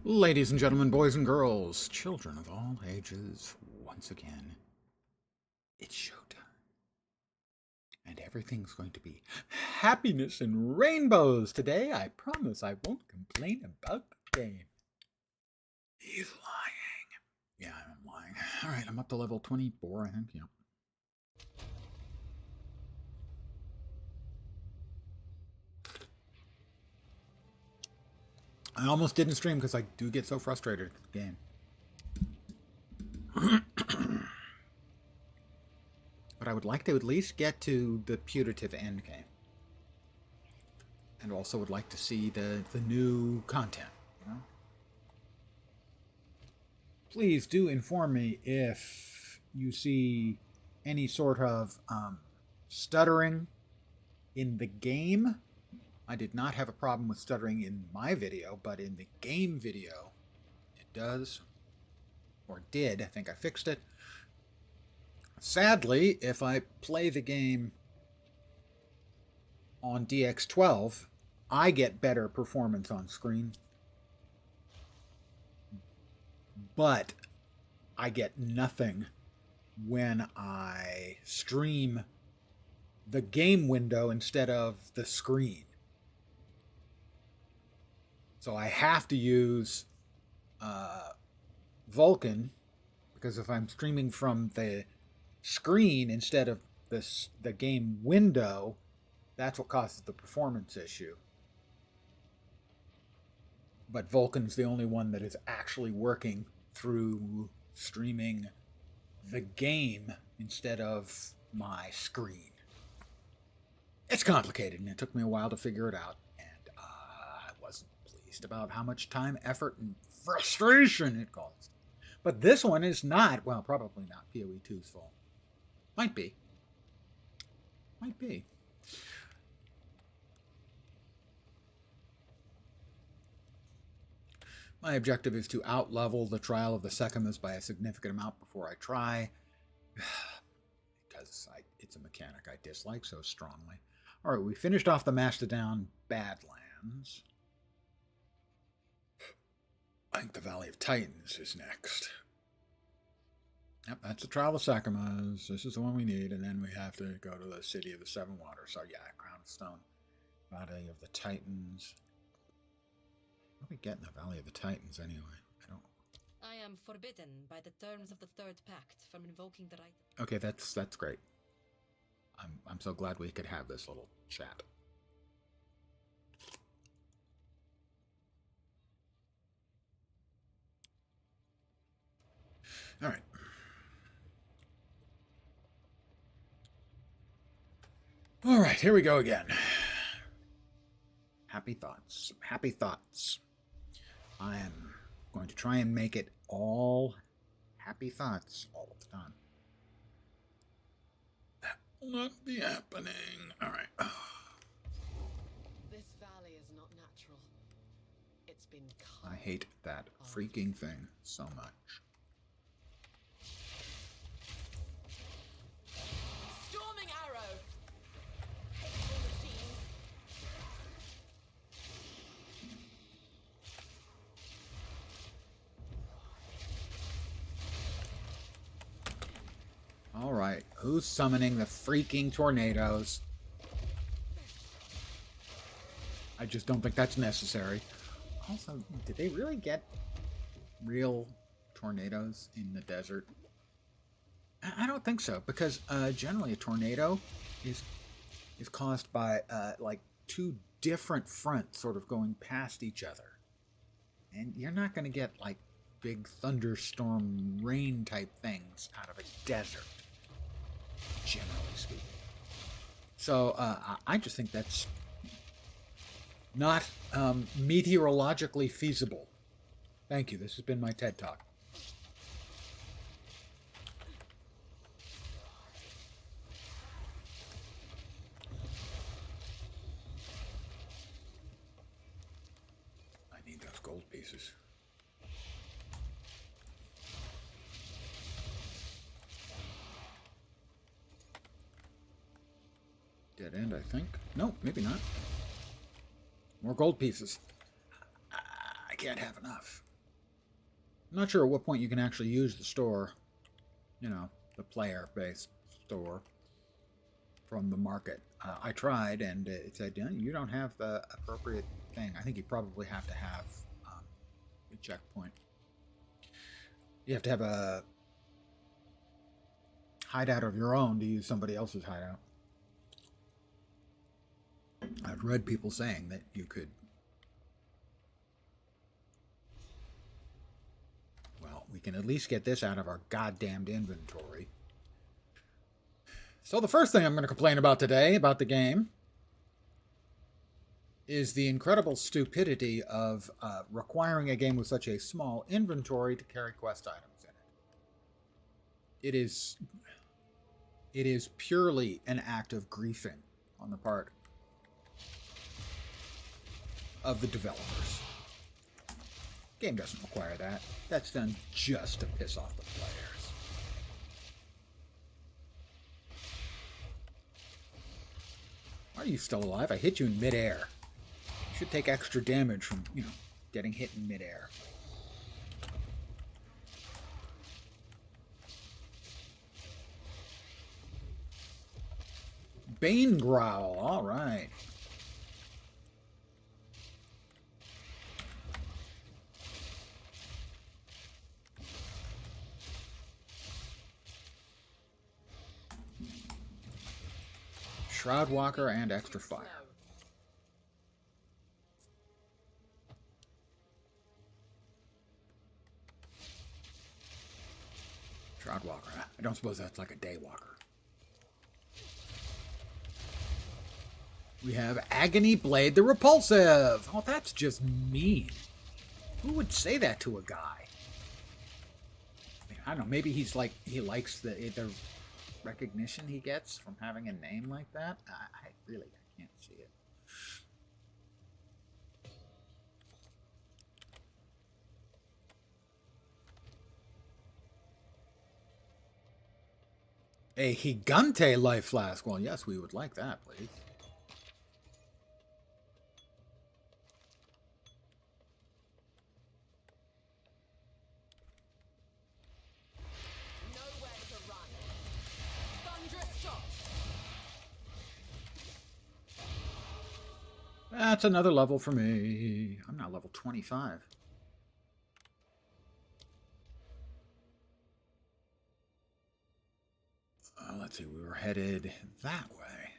Ladies and gentlemen, boys and girls, children of all ages, once again, it's showtime. And everything's going to be happiness and rainbows today. I promise I won't complain about the game. He's lying. Yeah, I'm lying. Alright, I'm up to level 24, I think. Yeah. I almost didn't stream because I do get so frustrated at the game. But I would like to at least get to the putative end game. And also would like to see the new content, you know? Please do inform me if you see any sort of stuttering in the game. I did not have a problem with stuttering in my video, but in the game video, it does, or did. I think I fixed it. Sadly, if I play the game on DX12, I get better performance on screen, but I get nothing when I stream the game window instead of the screen. So I have to use Vulkan, because if I'm streaming from the screen instead of the game window, that's what causes the performance issue. But Vulkan's the only one that is actually working through streaming the game instead of my screen. It's complicated, and it took me a while to figure it out, and I wasn't pleased about how much time, effort, and frustration it caused. But this one is not, well, probably not PoE 2's fault. Might be. Might be. My objective is to outlevel the Trial of the Sekimas by a significant amount before I try, because it's a mechanic I dislike so strongly. All right, we finished off the Mastodon Badlands. I think the Valley of Titans is next. Yep, that's the Trial of Sekimas. This is the one we need, and then we have to go to the City of the Seven Waters. So yeah, Crown of Stone. Valley of the Titans. What do we get in the Valley of the Titans anyway? I am forbidden by the terms of the Third Pact from invoking the right. Okay, that's great. I'm so glad we could have this little chat. All right. All right, here we go again. Happy thoughts. Happy thoughts. I am going to try and make it all happy thoughts all of the time. That will not be happening. All right. This valley is not natural. It's been I hate that freaking thing so much. Storming arrow. All right, who's summoning the freaking tornadoes? I just don't think that's necessary. Also, did they really get real tornadoes in the desert? I don't think so, because generally a tornado is caused by like two different fronts sort of going past each other, and you're not going to get like big thunderstorm rain type things out of a desert, generally speaking. So I just think that's not meteorologically feasible. Thank you. This has been my TED Talk. I need those gold pieces. Dead end, I think. No, maybe not. More gold pieces. I can't have enough. I'm not sure at what point you can actually use the store, you know, the player-based store from the market. I tried, and it said, you don't have the appropriate thing. I think you probably have to have a checkpoint. You have to have a hideout of your own to use somebody else's hideout. I've read people saying that you could. Well, we can at least get this out of our goddamned inventory. So the first thing I'm going to complain about today, about the game, is the incredible stupidity of requiring a game with such a small inventory to carry quest items in it. It is purely an act of griefing on the part of the developers. Game doesn't require that. That's done just to piss off the players. Why are you still alive? I hit you in midair. You should take extra damage from, getting hit in midair. Bane Growl, all right. Shroud Walker and extra fire. Shroud Walker. I don't suppose that's like a day walker. We have Agony Blade the Repulsive. Oh, that's just mean. Who would say that to a guy? I don't know. Maybe he likes the recognition he gets from having a name like that. I can't see it. A Gigante Life Flask. Well, yes, we would like that, please. That's another level for me. I'm now level 25. Let's see, we were headed that way.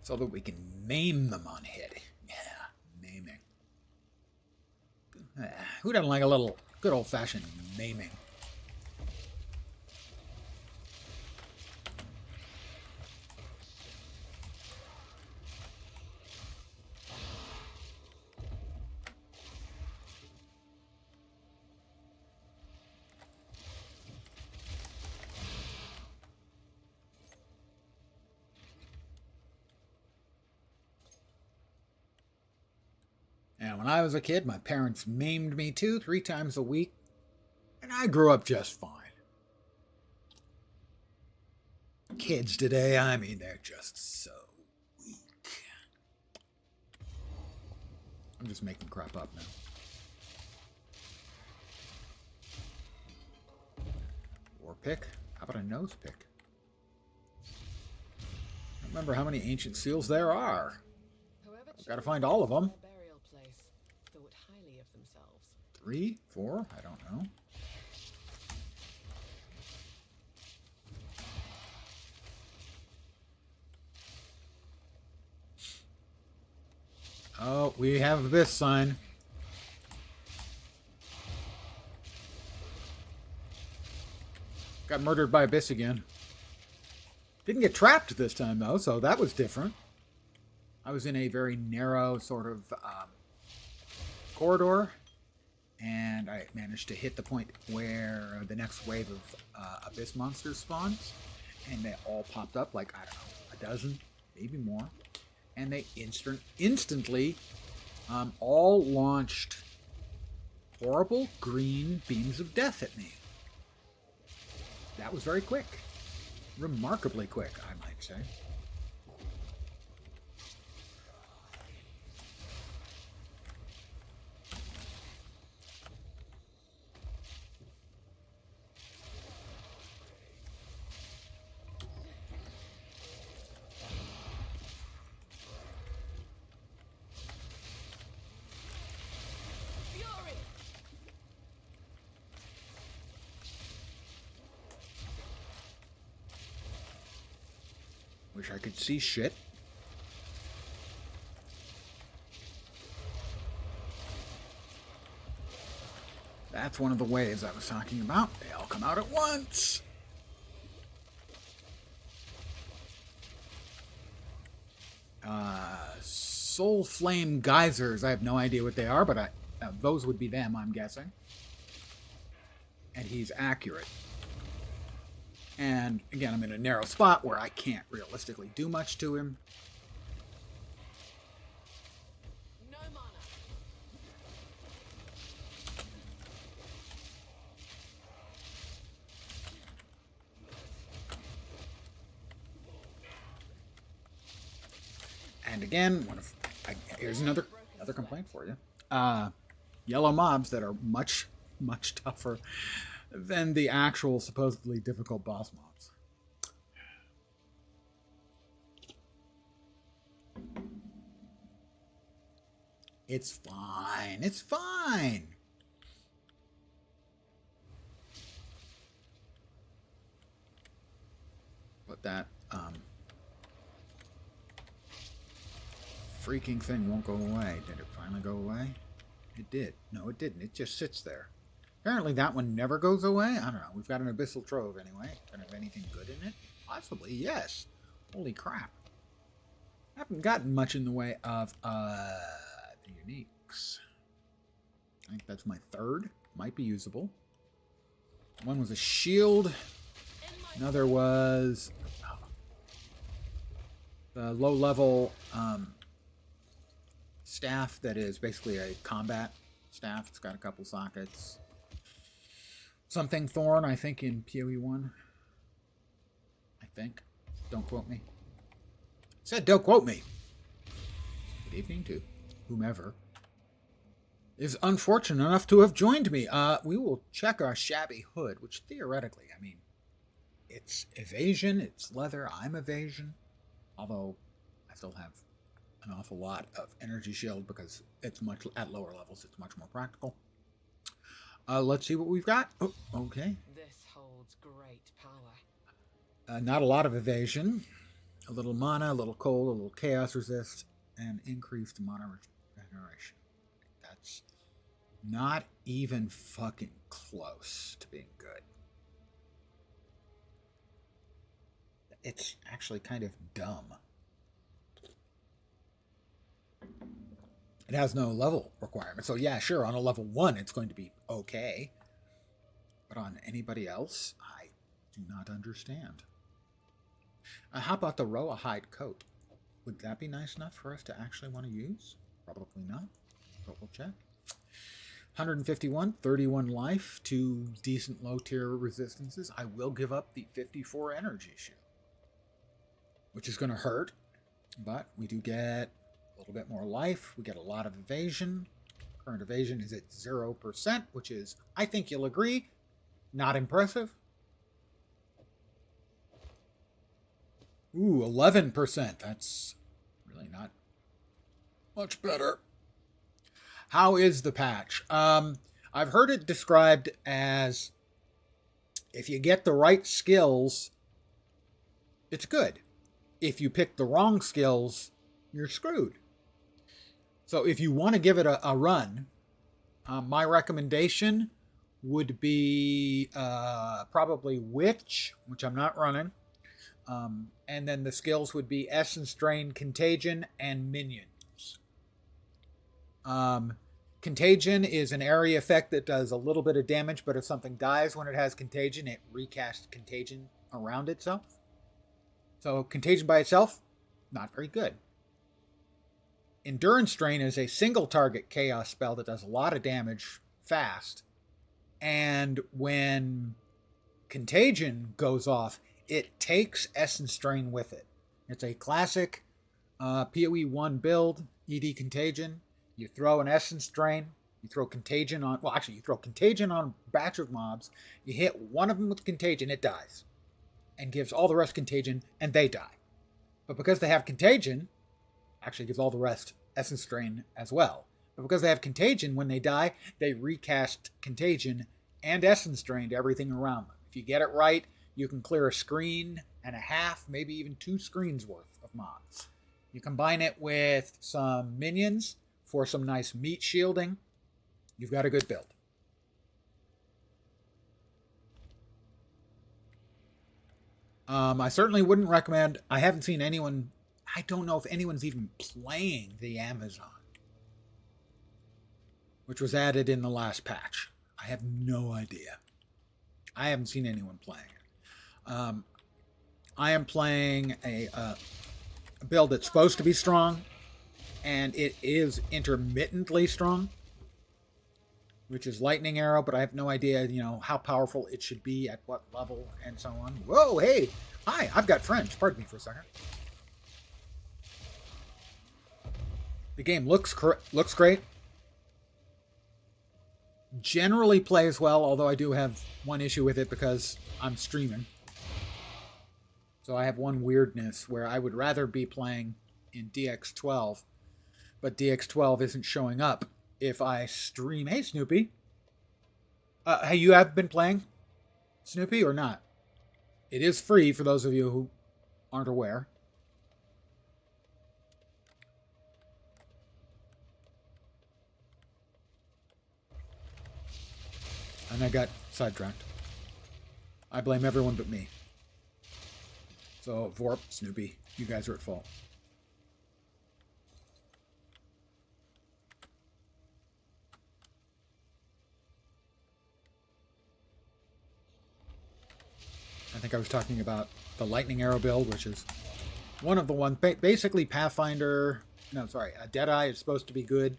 So that we can maim them on hit. Yeah, maiming. Who doesn't like a little good old-fashioned maiming? And when I was a kid, my parents maimed me 2-3 times a week, and I grew up just fine. Kids today, I mean, they're just so weak. I'm just making crap up now. War pick? How about a nose pick? I don't remember how many ancient seals there are. I've got to find all of them. 3, 4? I don't know. Oh, we have this sign. Got murdered by Abyss again. Didn't get trapped this time, though, so that was different. I was in a very narrow sort of corridor, and I managed to hit the point where the next wave of Abyss monsters spawns, and they all popped up, like, I don't know, a dozen, maybe more, and they instantly all launched horrible green beams of death at me. That was very quick. Remarkably quick, I might say. Wish I could see shit. That's one of the waves I was talking about. They all come out at once. Soul Flame Geysers. I have no idea what they are, but those would be them, I'm guessing. And he's accurate. And again, I'm in a narrow spot where I can't realistically do much to him. No mana. And again, here's another complaint for you. Yellow mobs that are much, much tougher than the actual supposedly difficult boss mobs. It's fine. It's fine. But that freaking thing won't go away. Did it finally go away? It did. No, it didn't. It just sits there. Apparently that one never goes away. I don't know. We've got an Abyssal Trove anyway. Don't have anything good in it? Possibly, yes. Holy crap. I haven't gotten much in the way of the uniques. I think that's my third. Might be usable. One was a shield. Another was the low-level staff that is basically a combat staff. It's got a couple sockets. Something Thorn, I think, in PoE 1. I think. Don't quote me. Said don't quote me. Good evening to whomever is unfortunate enough to have joined me. We will check our shabby hood, which theoretically, I mean, it's evasion, it's leather, I'm evasion. Although I still have an awful lot of energy shield because it's much at lower levels, it's much more practical. Let's see what we've got. Oh, okay. This holds great power. Not a lot of evasion. A little mana, a little cold, a little chaos resist, and increased mana regeneration. That's not even fucking close to being good. It's actually kind of dumb. It has no level requirement. So yeah, sure, on a level 1 it's going to be okay. But on anybody else, I do not understand. How about the Roa hide coat? Would that be nice enough for us to actually want to use? Probably not, but we'll check. 151, 31 life, 2 decent low tier resistances. I will give up the 54 energy shield, which is going to hurt, but we do get a little bit more life. We get a lot of evasion. Current evasion is at 0%, which is, I think you'll agree, not impressive. Ooh, 11%. That's really not much better. How is the patch? I've heard it described as if you get the right skills, it's good. If you pick the wrong skills, you're screwed. So if you want to give it a run, my recommendation would be probably Witch, which I'm not running. And then the skills would be Essence Drain, Contagion, and Minions. Contagion is an area effect that does a little bit of damage, but if something dies when it has Contagion, it recasts Contagion around itself. So Contagion by itself, not very good. Endurance Drain is a single target chaos spell that does a lot of damage fast. And when Contagion goes off, it takes Essence Drain with it. It's a classic PoE 1 build, ED Contagion. You throw an Essence Drain, you throw Contagion on, well actually you throw Contagion on a batch of mobs, you hit one of them with Contagion, it dies. And gives all the rest Contagion, and they die. But because they have Contagion, actually gives all the rest Essence Drain as well. But because they have Contagion, when they die, they recast Contagion and Essence Drain to everything around them. If you get it right, you can clear a screen and a half, maybe even 2 screens worth of mods. You combine it with some minions for some nice meat shielding, you've got a good build. I certainly wouldn't recommend. I haven't seen anyone. I don't know if anyone's even playing the Amazon, which was added in the last patch. I have no idea. I haven't seen anyone playing it. I am playing a build that's supposed to be strong, and it is intermittently strong, which is Lightning Arrow, but I have no idea, how powerful it should be at what level and so on. Whoa, hey, hi, I've got friends. Pardon me for a second. The game looks great. Generally plays well, although I do have one issue with it because I'm streaming. So I have one weirdness where I would rather be playing in DX12, but DX12 isn't showing up if I stream. Hey, Snoopy. Hey, you have been playing, Snoopy, or not? It is free for those of you who aren't aware. And I got sidetracked. I blame everyone but me. So, Vorp, Snoopy, you guys are at fault. I think I was talking about the Lightning Arrow build, which is one of the ones. Basically, Pathfinder. No, sorry. Deadeye is supposed to be good.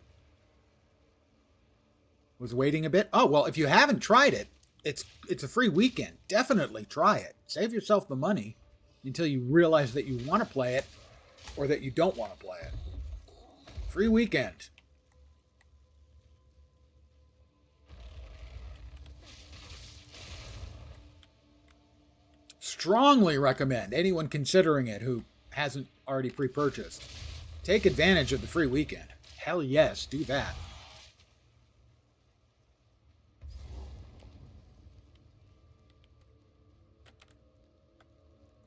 Was waiting a bit. Oh, well, if you haven't tried it, it's a free weekend. Definitely try it. Save yourself the money until you realize that you want to play it or that you don't want to play it. Free weekend. Strongly recommend anyone considering it who hasn't already pre-purchased. Take advantage of the free weekend. Hell yes, do that.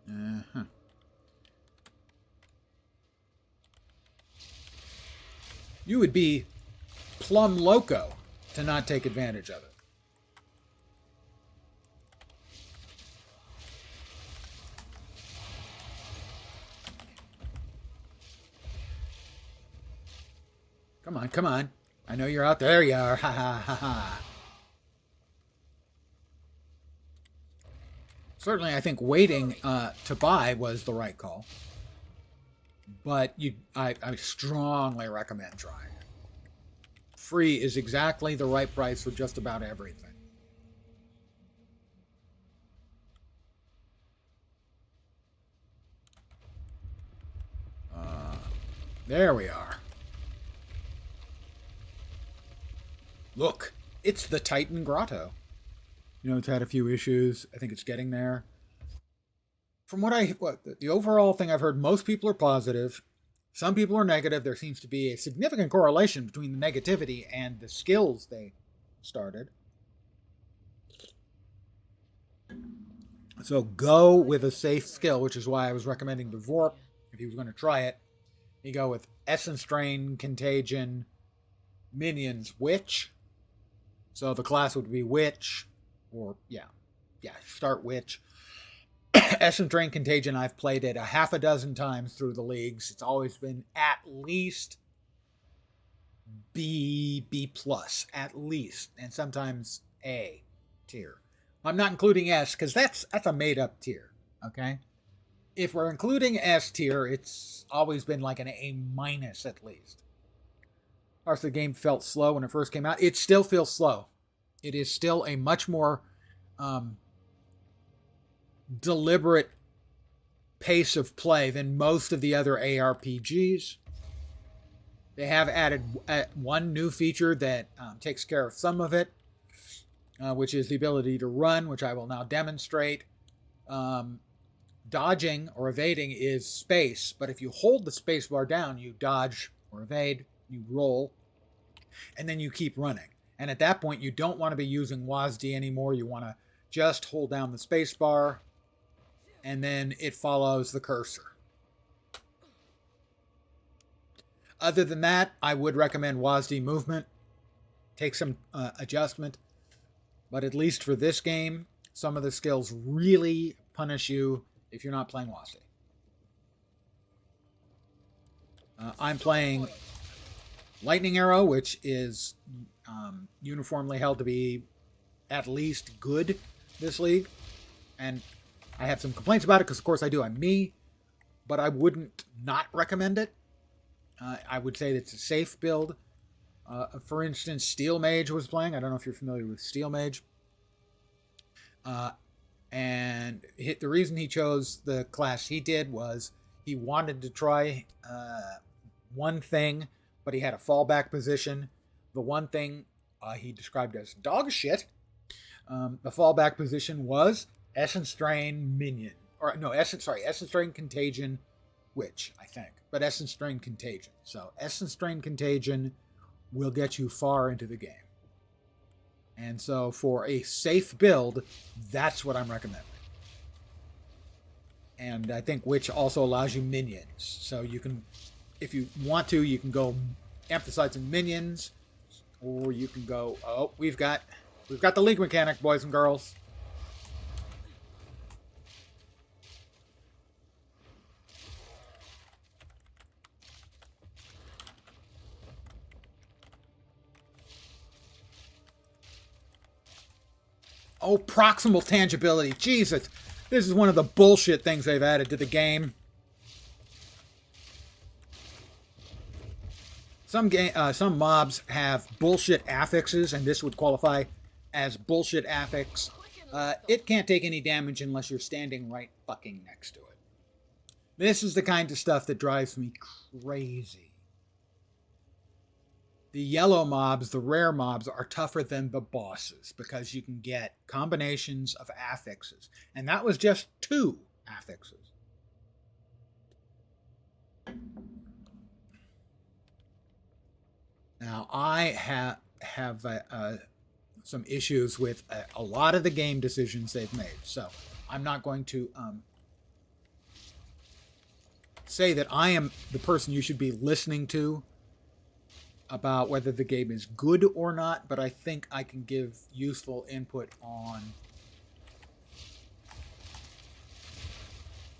Uh-huh. You would be plumb loco to not take advantage of it. Come on, come on. I know you're out there. There you are. Ha ha ha ha. Certainly, I think waiting to buy was the right call. But I strongly recommend trying it. Free is exactly the right price for just about everything. There we are. Look, it's the Titan Grotto. It's had a few issues. I think it's getting there. From the overall thing I've heard, most people are positive. Some people are negative. There seems to be a significant correlation between the negativity and the skills they started. So go with a safe skill, which is why I was recommending the Vorp, if he was going to try it. You go with Essence Drain, Contagion, Minions, Witch. So the class would be Witch, or start Witch. Essence Drain, Contagion, I've played it a half a dozen times through the leagues. It's always been at least B plus, at least, and sometimes A tier. I'm not including S because that's a made up tier. Okay, if we're including S tier, it's always been like an A minus at least. Of course, the game felt slow when it first came out. It still feels slow. It is still a much more deliberate pace of play than most of the other ARPGs. They have added one new feature that takes care of some of it, which is the ability to run, which I will now demonstrate. Dodging or evading is space, but if you hold the space bar down, you dodge or evade, you roll, and then you keep running. And at that point, you don't want to be using WASD anymore. You want to just hold down the space bar and then it follows the cursor. Other than that, I would recommend WASD movement. Take some adjustment. But at least for this game, some of the skills really punish you if you're not playing WASD. I'm playing Lightning Arrow, which is uniformly held to be at least good this league. And I have some complaints about it because, of course, I do. I'm me. But I wouldn't not recommend it. I would say it's a safe build. For instance, Steel Mage was playing. I don't know if you're familiar with Steel Mage. And the reason he chose the class he did was he wanted to try one thing, but he had a fallback position. The one thing he described as dog shit. The fallback position was Essence Drain Minion. Essence Drain Contagion Witch, I think. But Essence Drain Contagion. So Essence Drain Contagion will get you far into the game. And so for a safe build, that's what I'm recommending. And I think Witch also allows you minions. So you can, if you want to, you can go emphasizing minions, or you can go, oh, we've got the league mechanic, boys and girls. Oh, proximal tangibility. Jesus. This is one of the bullshit things they've added to the game. Some mobs have bullshit affixes, and this would qualify as bullshit affix. It can't take any damage unless you're standing right fucking next to it. This is the kind of stuff that drives me crazy. The yellow mobs, the rare mobs, are tougher than the bosses because you can get combinations of affixes. And that was just 2 affixes. Now, I have some issues with a lot of the game decisions they've made. So I'm not going to say that I am the person you should be listening to about whether the game is good or not, but I think I can give useful input on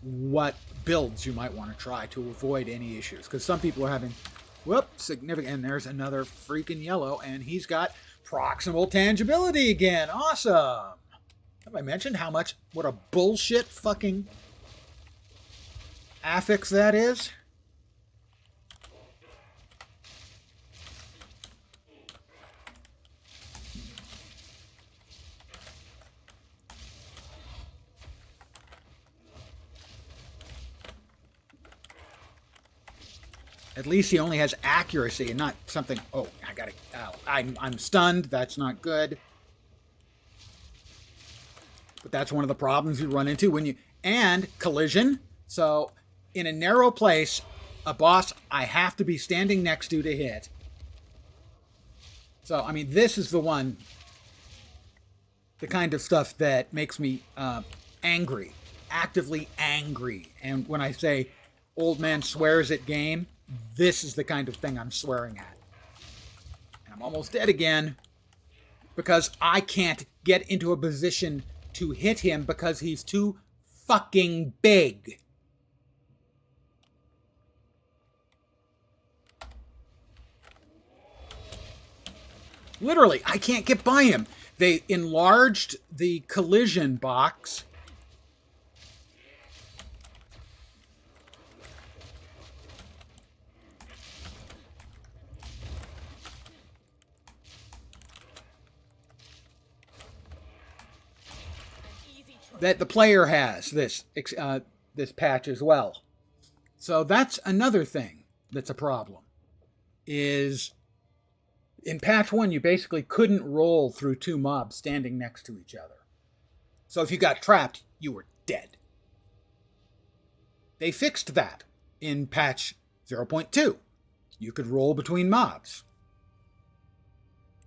what builds you might want to try to avoid any issues. Because some people are having, significant, and there's another freaking yellow, and he's got proximal tangibility again. Awesome! Have I mentioned what a bullshit fucking affix that is? At least he only has accuracy and not something, I'm stunned, that's not good. But that's one of the problems you run into and collision. So in a narrow place, a boss I have to be standing next to hit. So, I mean, this is the kind of stuff that makes me angry, actively angry. And when I say old man swears at game, this is the kind of thing I'm swearing at. And I'm almost dead again because I can't get into a position to hit him because he's too fucking big. Literally, I can't get by him. They enlarged the collision box. That the player has this patch as well. So that's another thing that's a problem. Is in patch 1, you basically couldn't roll through 2 mobs standing next to each other. So if you got trapped, you were dead. They fixed that in patch 0.2. You could roll between mobs.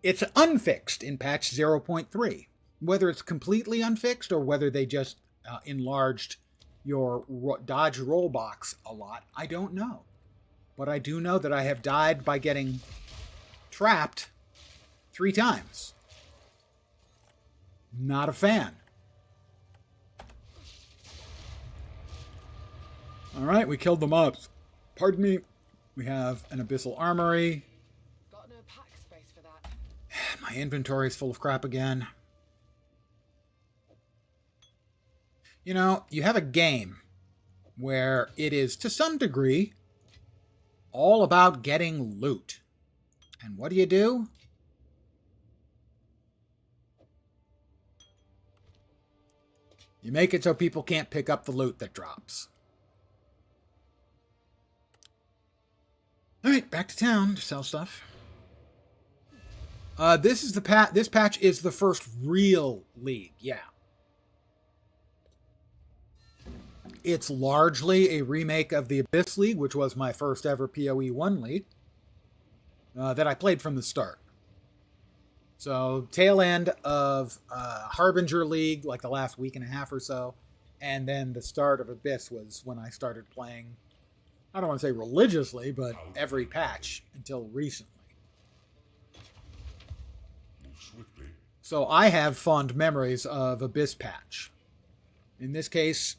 It's unfixed in patch 0.3. Whether it's completely unfixed or whether they just enlarged your dodge roll box a lot, I don't know. But I do know that I have died by getting trapped 3 times. Not a fan. Alright, we killed the mobs. Pardon me. We have an abyssal armory. Got no pack space for that. My inventory is full of crap again. You know, you have a game where it is, to some degree, all about getting loot. And what do? You make it so people can't pick up the loot that drops. Alright, back to town to sell stuff. This patch is the first real league, yeah. It's largely a remake of the Abyss League, which was my first ever PoE 1 league that I played from the start. So, tail end of Harbinger League, like the last week and a half or so, and then the start of Abyss was when I started playing, I don't want to say religiously, but every patch until recently. So I have fond memories of Abyss patch. In this case,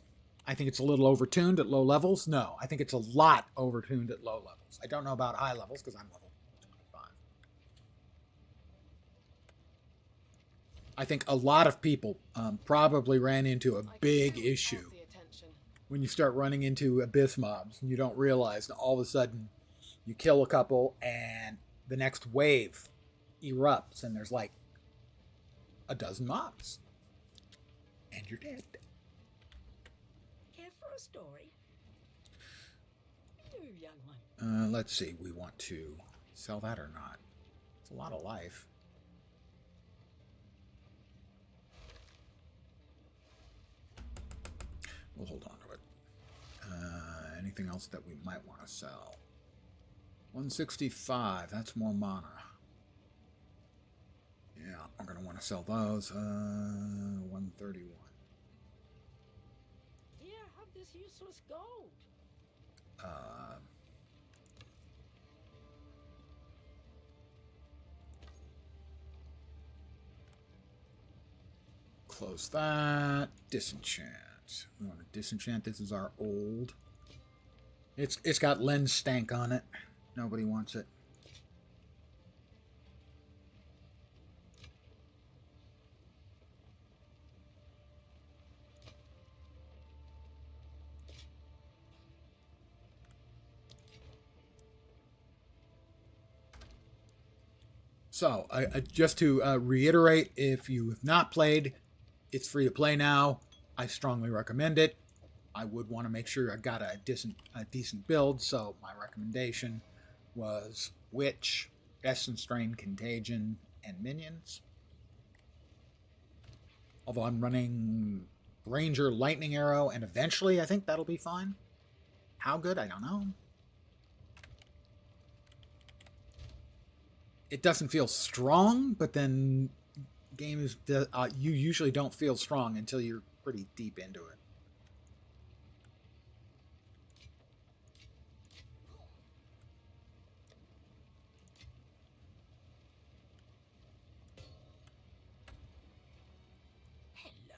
I think it's a little overtuned at low levels. No, I think it's a lot overtuned at low levels. I don't know about high levels because I'm level 25. I think a lot of people probably ran into a big issue when you start running into Abyss mobs and you don't realize that all of a sudden you kill a couple and the next wave erupts and there's like a dozen mobs. And you're dead. Care for a story? You young one. Let's see. We want to sell that or not. It's a lot of life. We'll hold on to it. Anything else that we might want to sell? 165. That's more mana. Yeah, I'm going to want to sell those. 131. Here, have this useless gold. Close that. Disenchant. We want to disenchant. This is our old. It's got lens stank on it. Nobody wants it. So, just to reiterate, if you have not played, it's free to play now. I strongly recommend it. I would want to make sure I got a decent build, so my recommendation was Witch, Essence Strain, Contagion, and Minions. Although I'm running Ranger, Lightning Arrow, and eventually I think that'll be fine. How good? I don't know. It doesn't feel strong, but then games you usually don't feel strong until you're pretty deep into it.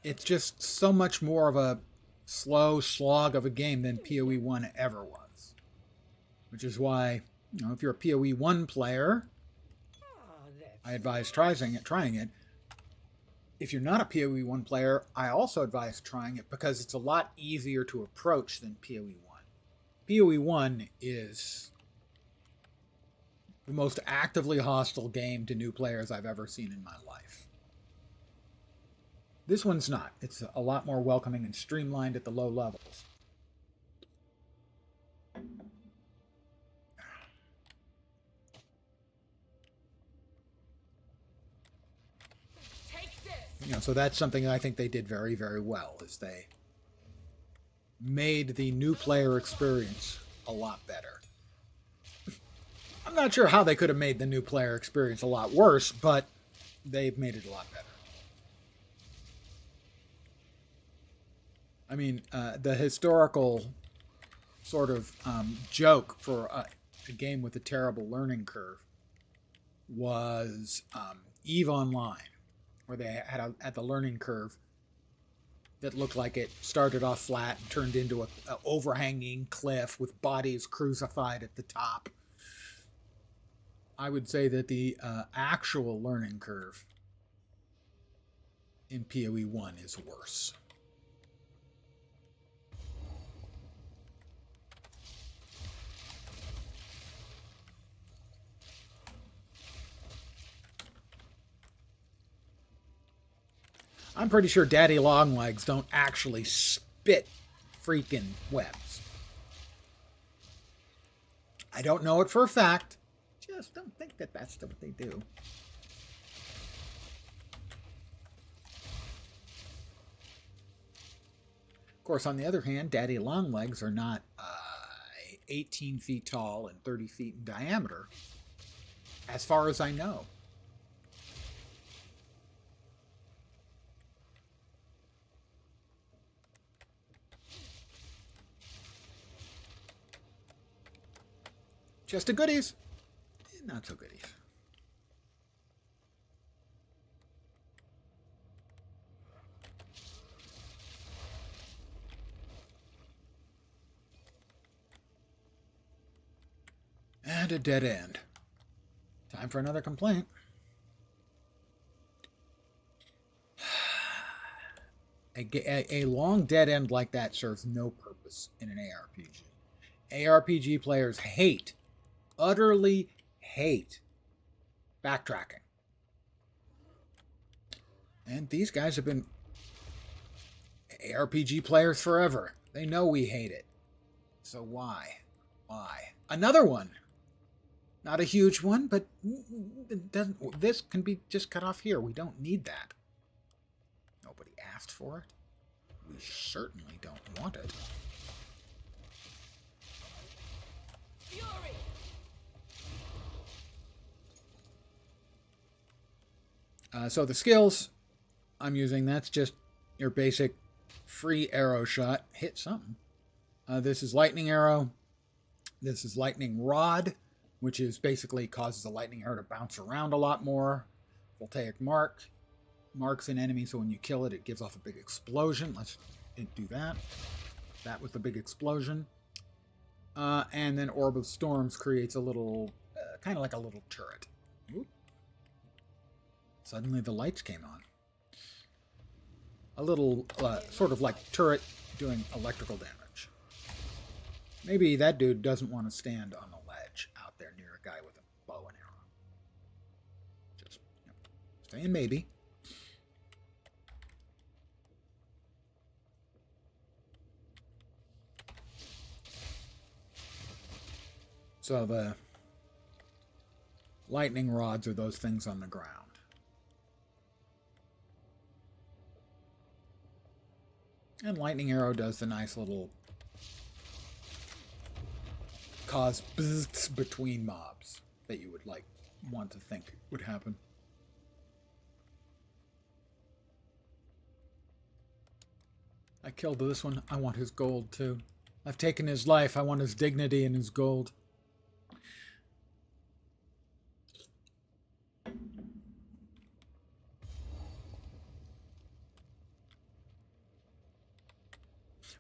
It's just so much more of a slow slog of a game than PoE 1 ever was. Which is why, if you're a PoE 1 player, I advise trying it. If you're not a PoE 1 player, I also advise trying it because it's a lot easier to approach than PoE 1. PoE 1 is the most actively hostile game to new players I've ever seen in my life. This one's not. It's a lot more welcoming and streamlined at the low levels. So that's something I think they did very, very well, is they made the new player experience a lot better. I'm not sure how they could have made the new player experience a lot worse, but they've made it a lot better. I mean, the historical sort of joke for a game with a terrible learning curve was Eve Online, where they had the learning curve that looked like it started off flat and turned into a overhanging cliff with bodies crucified at the top. I would say that the actual learning curve in PoE 1 is worse. I'm pretty sure Daddy Longlegs don't actually spit freaking webs. I don't know it for a fact. Just don't think that that's what they do. Of course, on the other hand, Daddy Longlegs are not 18 feet tall and 30 feet in diameter, as far as I know. Just a goodies. Not so goodies. And a dead end. Time for another complaint. A long dead end like that serves no purpose in an ARPG. ARPG players hate, utterly hate, backtracking. And these guys have been ARPG players forever. They know we hate it. So why? Why? Another one. Not a huge one, but it doesn't. This can be just cut off here. We don't need that. Nobody asked for it. We certainly don't want it. Fury! So the skills I'm using, that's just your basic free arrow shot. Hit something. This is lightning arrow. This is lightning rod, which is basically causes the lightning arrow to bounce around a lot more. Voltaic mark. Marks an enemy, so when you kill it, it gives off a big explosion. Let's do that. That with the big explosion. And then Orb of Storms creates a little, kind of like a little turret. Oop. Suddenly the lights came on. A little, sort of like turret doing electrical damage. Maybe that dude doesn't want to stand on the ledge out there near a guy with a bow and arrow. Just, saying maybe. So the lightning rods are those things on the ground. And lightning arrow does the nice little cause bzzz between mobs that you would want to think would happen. I killed this one. I want his gold too. I've taken his life. I want his dignity and his gold.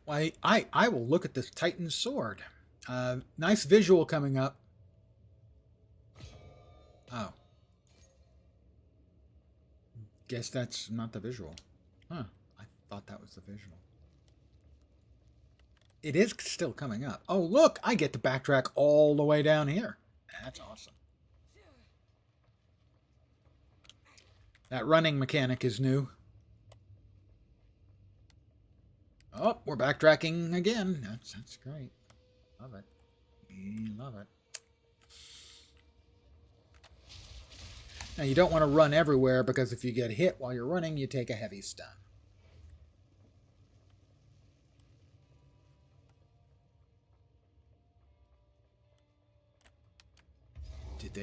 Why, I will look at this Titan sword. Nice visual coming up. Oh. Guess that's not the visual. Huh. I thought that was the visual. It is still coming up. Oh, look! I get to backtrack all the way down here. That's awesome. That running mechanic is new. Oh, we're backtracking again. That's great. Love it. Love it. Now, you don't want to run everywhere because if you get hit while you're running, you take a heavy stun. Did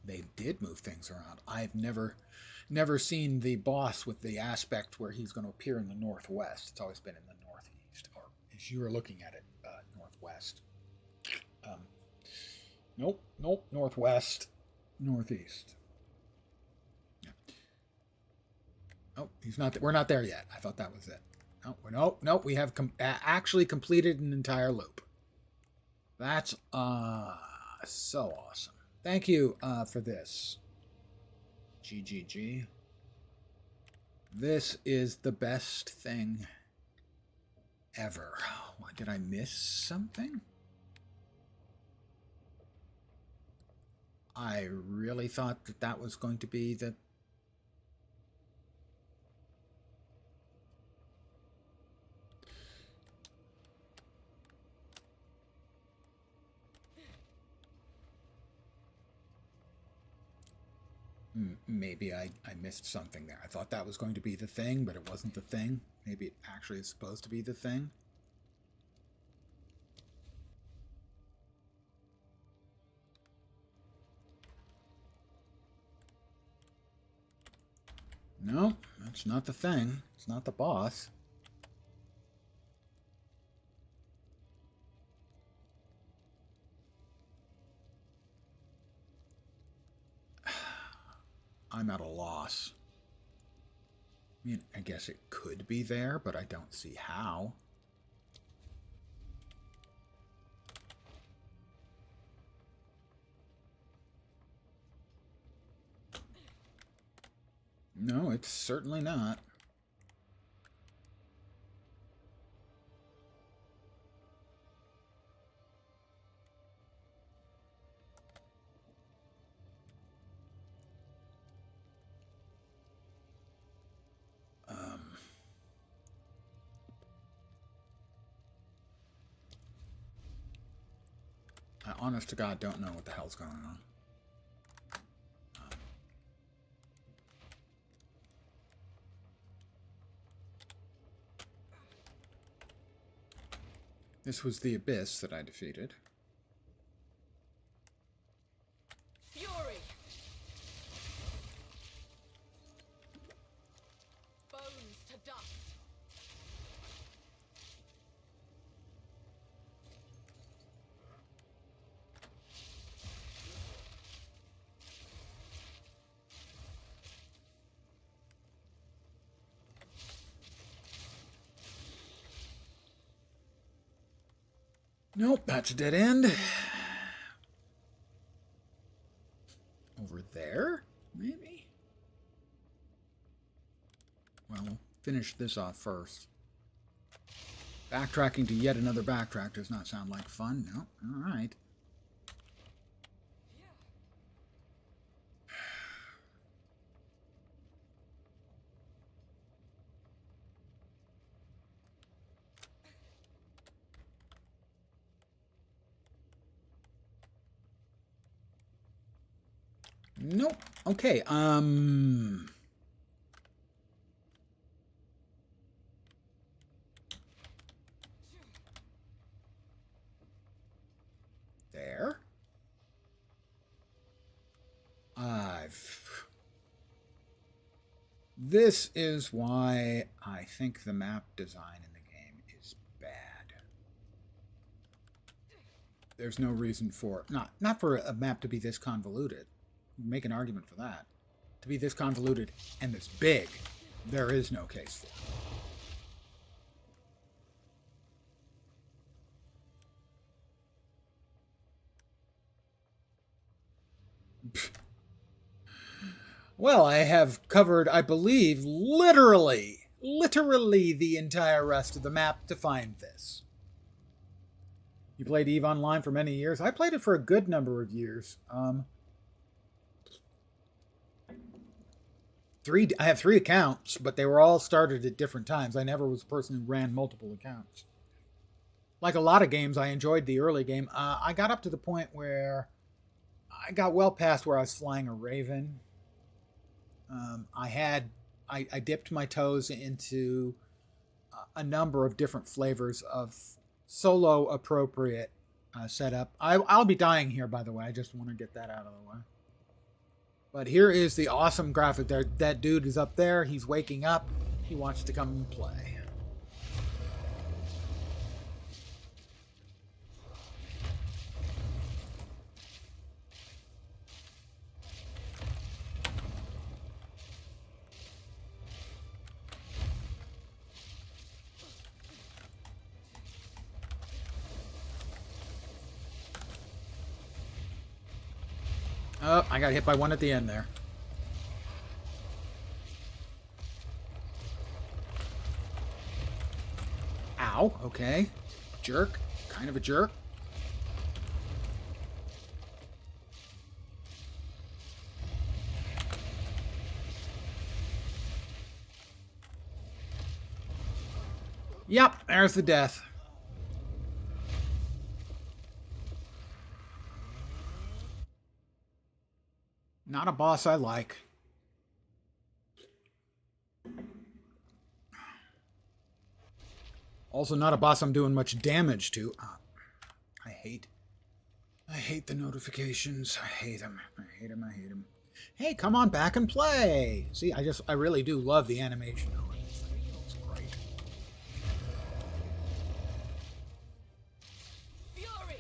they did move things around. I've never... never seen the boss with the aspect where he's going to appear in the northwest. It's always been in the northeast, or as you were looking at it, northwest. Nope, northwest, northeast. Yeah. Oh, he's not. We're not there yet. I thought that was it. No. We have actually completed an entire loop. That's so awesome. Thank you for this. GGG. This is the best thing ever. What, did I miss something? I really thought that that was going to be the... Maybe I missed something there. I thought that was going to be the thing, but it wasn't the thing. Maybe it actually is supposed to be the thing. No, that's not the thing. It's not the boss. I'm at a loss. I mean, I guess it could be there, but I don't see how. No, it's certainly not. I honest to God don't know what the hell's going on. This was the abyss that I defeated. Fury. Bones to dust. Nope, that's a dead end. Over there, maybe? Well, we'll finish this off first. Backtracking to yet another backtrack does not sound like fun. No, all right. Nope. Okay, there. This is why I think the map design in the game is bad. There's no reason for not for a map to be this convoluted. Make an argument for that. To be this convoluted and this big, there is no case for. Well, I have covered, I believe, literally the entire rest of the map to find this. You played EVE Online for many years. I played it for a good number of years. I have 3 accounts, but they were all started at different times. I never was a person who ran multiple accounts. Like a lot of games, I enjoyed the early game. I got up to the point where I got well past where I was flying a Raven. I dipped my toes into a number of different flavors of solo appropriate setup. I'll be dying here, by the way. I just want to get that out of the way. But here is the awesome graphic. There, that dude is up there. He's waking up. He wants to come and play. Oh, I got hit by one at the end there. Ow, okay. Jerk. Kind of a jerk. Yep, there's the death. Not a boss I like. Also not a boss I'm doing much damage to. I hate the notifications. I hate them. I hate them. I hate them. Hey, come on back and play. See, I really do love the animation of this thing. It's great. Fury!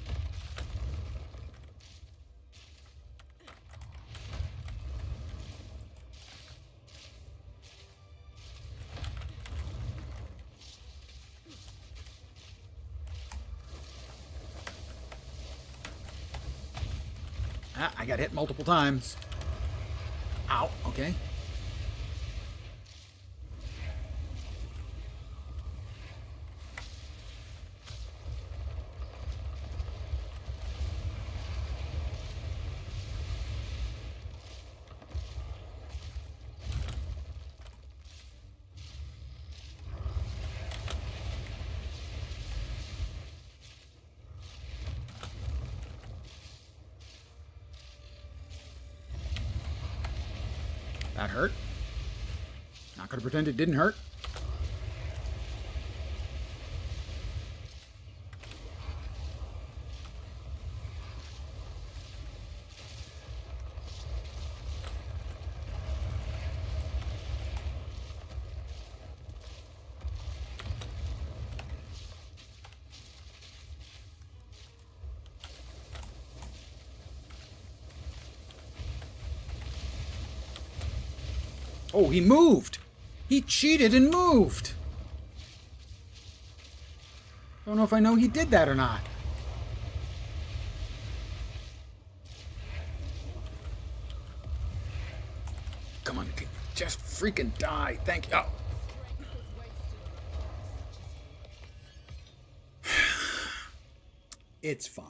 Ah, I got hit multiple times. Ow, okay. That hurt. Not gonna pretend it didn't hurt. Oh, he moved! He cheated and moved! Don't know if I know he did that or not. Come on, just freaking die. Thank you. Oh. It's fine.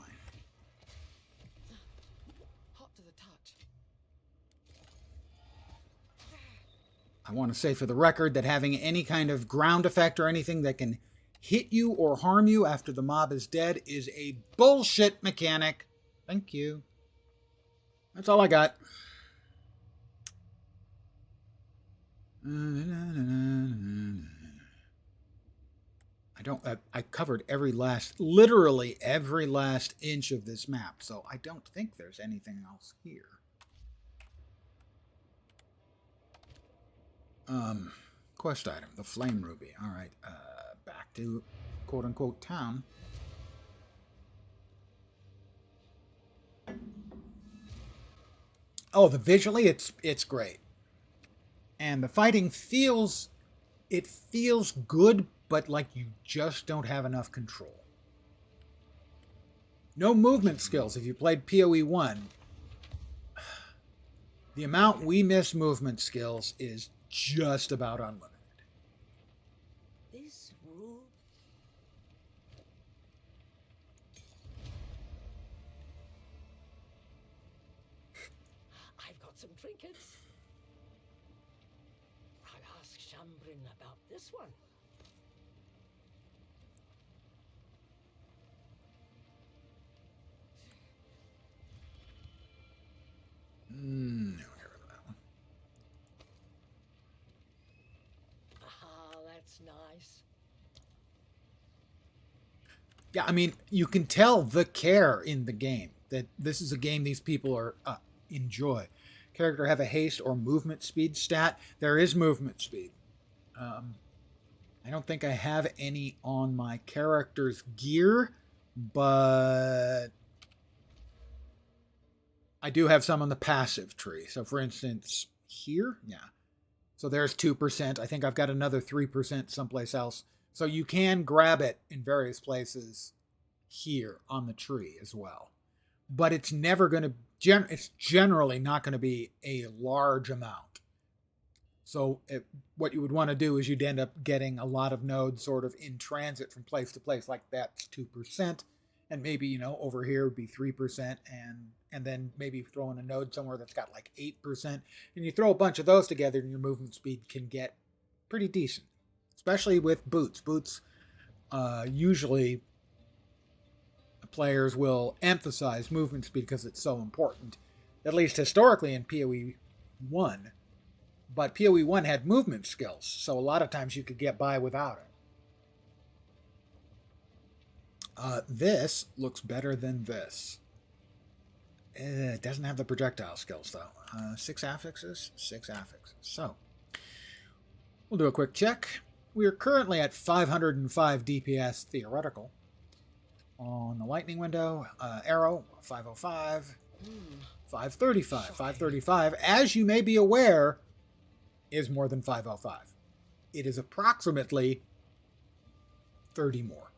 Hot to the touch. I want to say for the record that having any kind of ground effect or anything that can hit you or harm you after the mob is dead is a bullshit mechanic. Thank you. That's all I got. I covered literally every last inch of this map, so I don't think there's anything else here. Quest item, the Flame Ruby. All right, back to quote-unquote town. Oh, visually, it's great. And the fighting feels good, but like you just don't have enough control. No movement skills if you played PoE 1. The amount we miss movement skills is just about unlimited. This room. I've got some trinkets. I'll ask Shambrin about this one. No, get rid of that one. Ah, that's nice. Yeah, I mean, you can tell the care in the game that this is a game these people are enjoy. character have a haste or movement speed stat? There is movement speed. I don't think I have any on my character's gear, but I do have some on the passive tree. So for instance, here, yeah. So there's 2%. I think I've got another 3% someplace else. So you can grab it in various places here on the tree as well. But it's never going to, it's generally not going to be a large amount. So what you would want to do is you'd end up getting a lot of nodes sort of in transit from place to place, like that's 2%. And maybe, you know, over here would be 3%, and then maybe throw in a node somewhere that's got like 8%. And you throw a bunch of those together and your movement speed can get pretty decent, especially with boots. Boots, usually players will emphasize movement speed because it's so important, at least historically in PoE 1. But PoE 1 had movement skills, so a lot of times you could get by without it. This looks better than this. It doesn't have the projectile skills, though. 6 affixes, 6 affixes. So, we'll do a quick check. We are currently at 505 DPS theoretical. On the lightning window, arrow, 505, 535. 535, as you may be aware, is more than 505. It is approximately 30 more.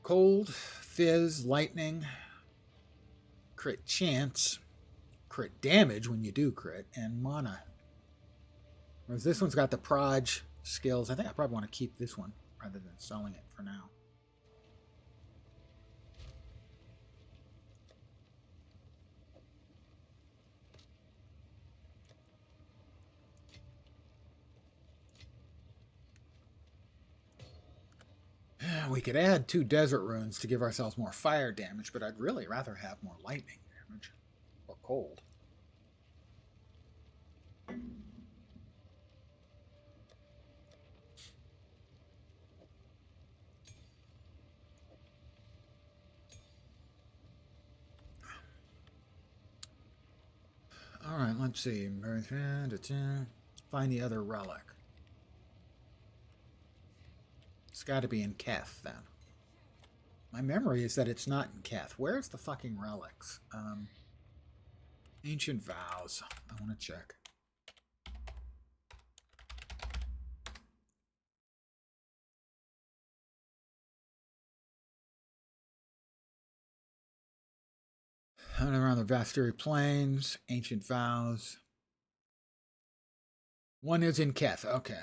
Cold, fizz, lightning, crit chance, crit damage when you do crit, and mana. Whereas this one's got the proj skills. I think I probably want to keep this one rather than selling it for now. We could add 2 desert runes to give ourselves more fire damage, but I'd really rather have more lightning damage. Or cold. Alright, let's see. Find the other relic. It's got to be in Keth, then. My memory is that it's not in Keth. Where's the fucking relics? Ancient Vows. I want to check. Around the Vastiri Plains. Ancient Vows. One is in Keth. Okay.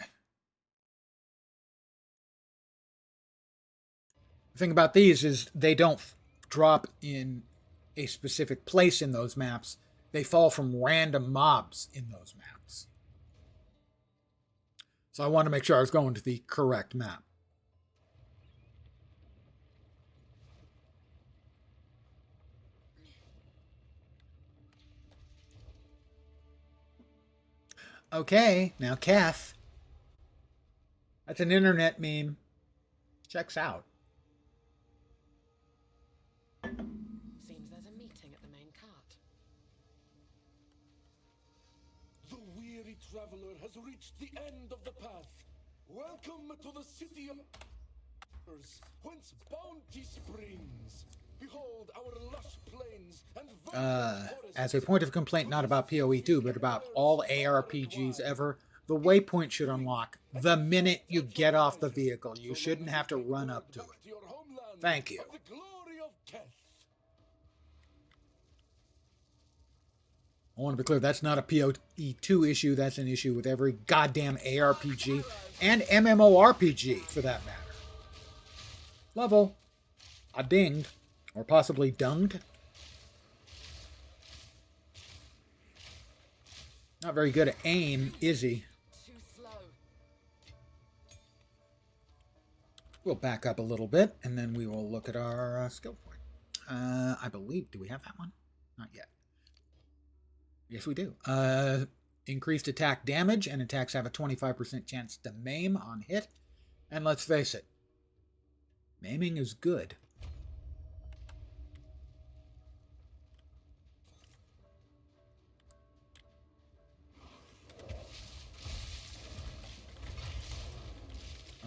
The thing about these is they don't drop in a specific place in those maps. They fall from random mobs in those maps. So I want to make sure I was going to the correct map. Okay, now Keth. That's an internet meme. Checks out. Seems there's a meeting at the main cart. The weary traveler has reached the end of the path. Welcome to the city of whence bounty springs. Behold our lush plains and as a point of complaint, not about PoE 2, but about all ARPGs ever, the waypoint should unlock the minute you get off the vehicle. You shouldn't have to run up to it. Thank you. I want to be clear, that's not a PoE 2 issue. That's an issue with every goddamn ARPG and MMORPG, for that matter. Level. I dinged. Or possibly dunged. Not very good at aim, is he? Too slow. We'll back up a little bit, and then we will look at our skill point. I believe, do we have that one? Not yet. Yes, we do. Increased attack damage, and attacks have a 25% chance to maim on hit. And let's face it, maiming is good.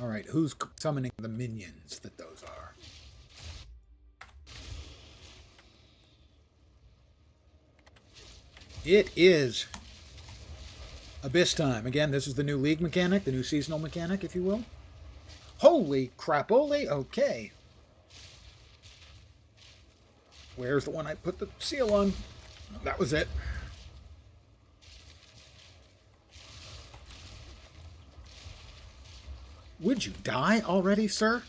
All right, who's summoning the minions that those are? It is Abyss time. Again, this is the new league mechanic, the new seasonal mechanic, if you will. Holy crapoli! Okay. Where's the one I put the seal on? That was it. Would you die already, sir?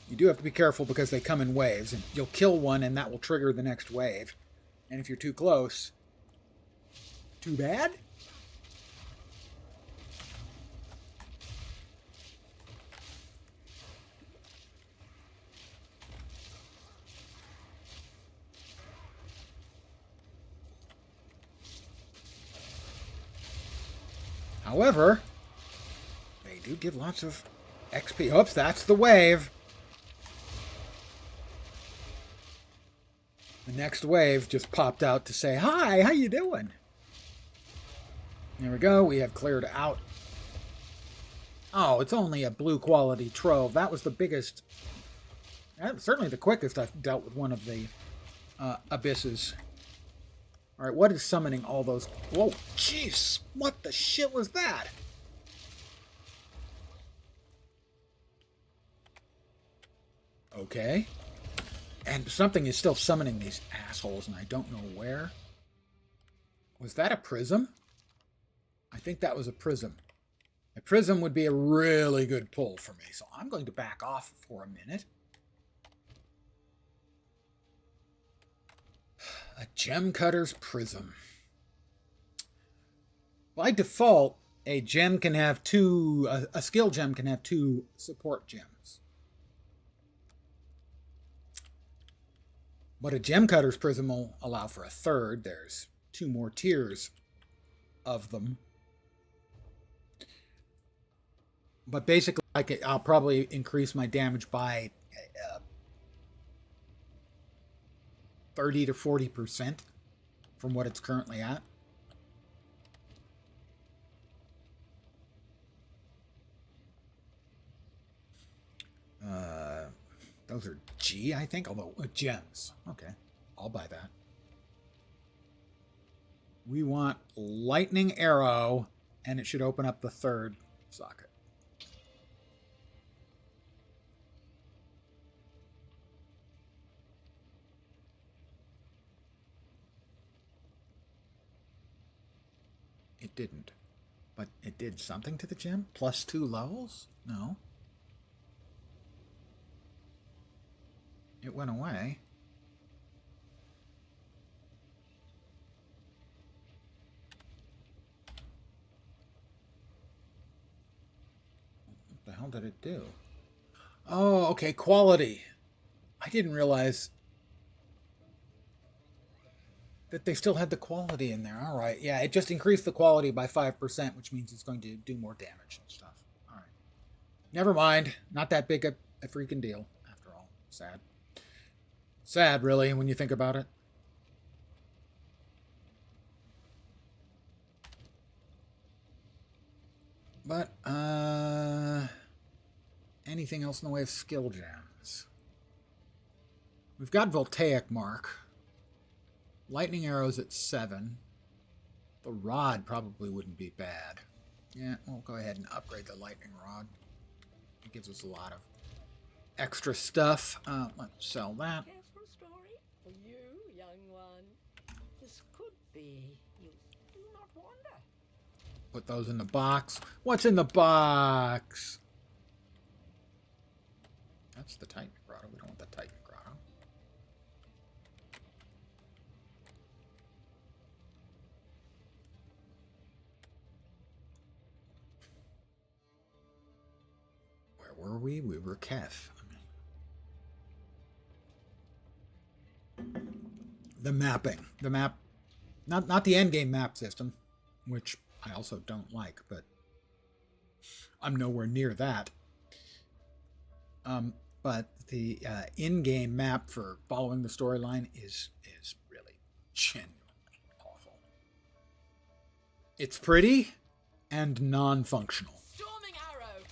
You do have to be careful because they come in waves, and you'll kill one and that will trigger the next wave. And if you're too close, too bad? However, they do give lots of XP. Oops, that's the wave. The next wave just popped out to say, hi, how you doing? There we go. We have cleared out. Oh, it's only a blue quality trove. That was the biggest, certainly the quickest I've dealt with one of the abysses. All right, what is summoning all those? Whoa, jeez, what the shit was that? Okay. And something is still summoning these assholes, and I don't know where. Was that a prism? I think that was a prism. A prism would be a really good pull for me, so I'm going to back off for a minute. A gem cutter's prism. By default, a gem can have two, a skill gem can have two support gems. But a gem cutter's prism will allow for a third. There's two more tiers of them. But basically, I'll probably increase my damage by 30 to 40% from what it's currently at. Those are G, I think, although gems. Okay, I'll buy that. We want lightning arrow, and it should open up the third socket. It didn't. But it did something to the gem? Plus 2 levels? No. It went away. What the hell did it do? Oh, okay, quality. I didn't realize that they still had the quality in there. All right, yeah, it just increased the quality by 5%, which means it's going to do more damage and stuff. All right. Never mind. Not that big a freaking deal, after all. Sad. Sad, really, when you think about it. But, anything else in the way of skill gems? We've got Voltaic Mark. Lightning arrows at 7. The rod probably wouldn't be bad. Yeah, we'll go ahead and upgrade the lightning rod. It gives us a lot of extra stuff. Let's sell that. Careful story for you, young one. This could be. You do not wonder. Put those in the box. What's in the box? That's the Titan Grotto. We don't want the Titan Grotto. Where were we? We were Kef. The mapping. The map. Not the endgame map system, which I also don't like, but I'm nowhere near that. But the in-game map for following the storyline is really genuinely awful. It's pretty and non-functional. Storming arrow.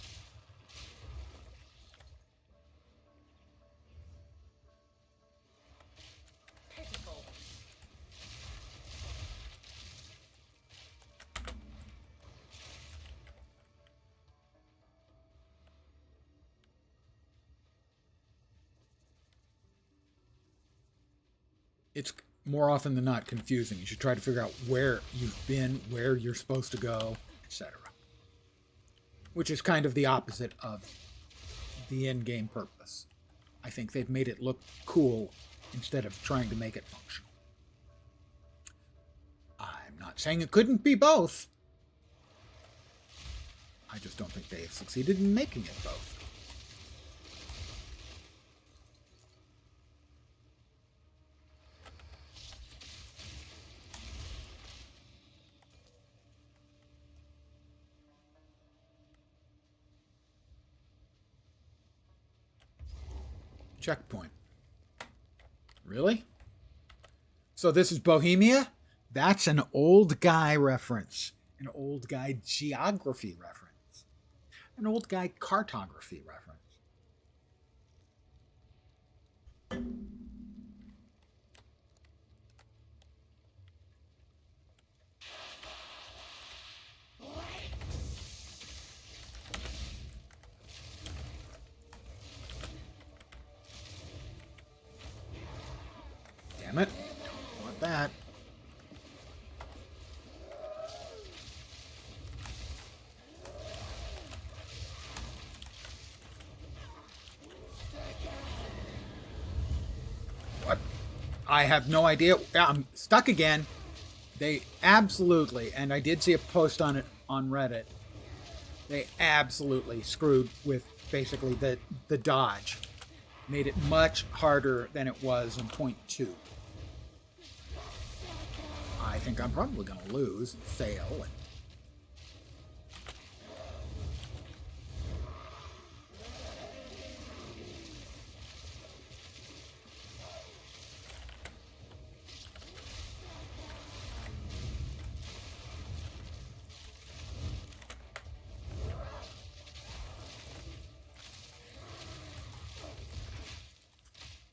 Pitiful. It's more often than not confusing. You should try to figure out where you've been, where you're supposed to go, etc. Which is kind of the opposite of the in-game purpose. I think they've made it look cool instead of trying to make it functional. I'm not saying it couldn't be both. I just don't think they've succeeded in making it both. Checkpoint. Really? So this is Bohemia? That's an old guy reference. An old guy geography reference. An old guy cartography reference. Damn it. Don't want that. What? I have no idea. I'm stuck again. They absolutely, and I did see a post on it on Reddit, they absolutely screwed with basically the dodge. Made it much harder than it was in point 2. I think I'm probably going to lose and fail. And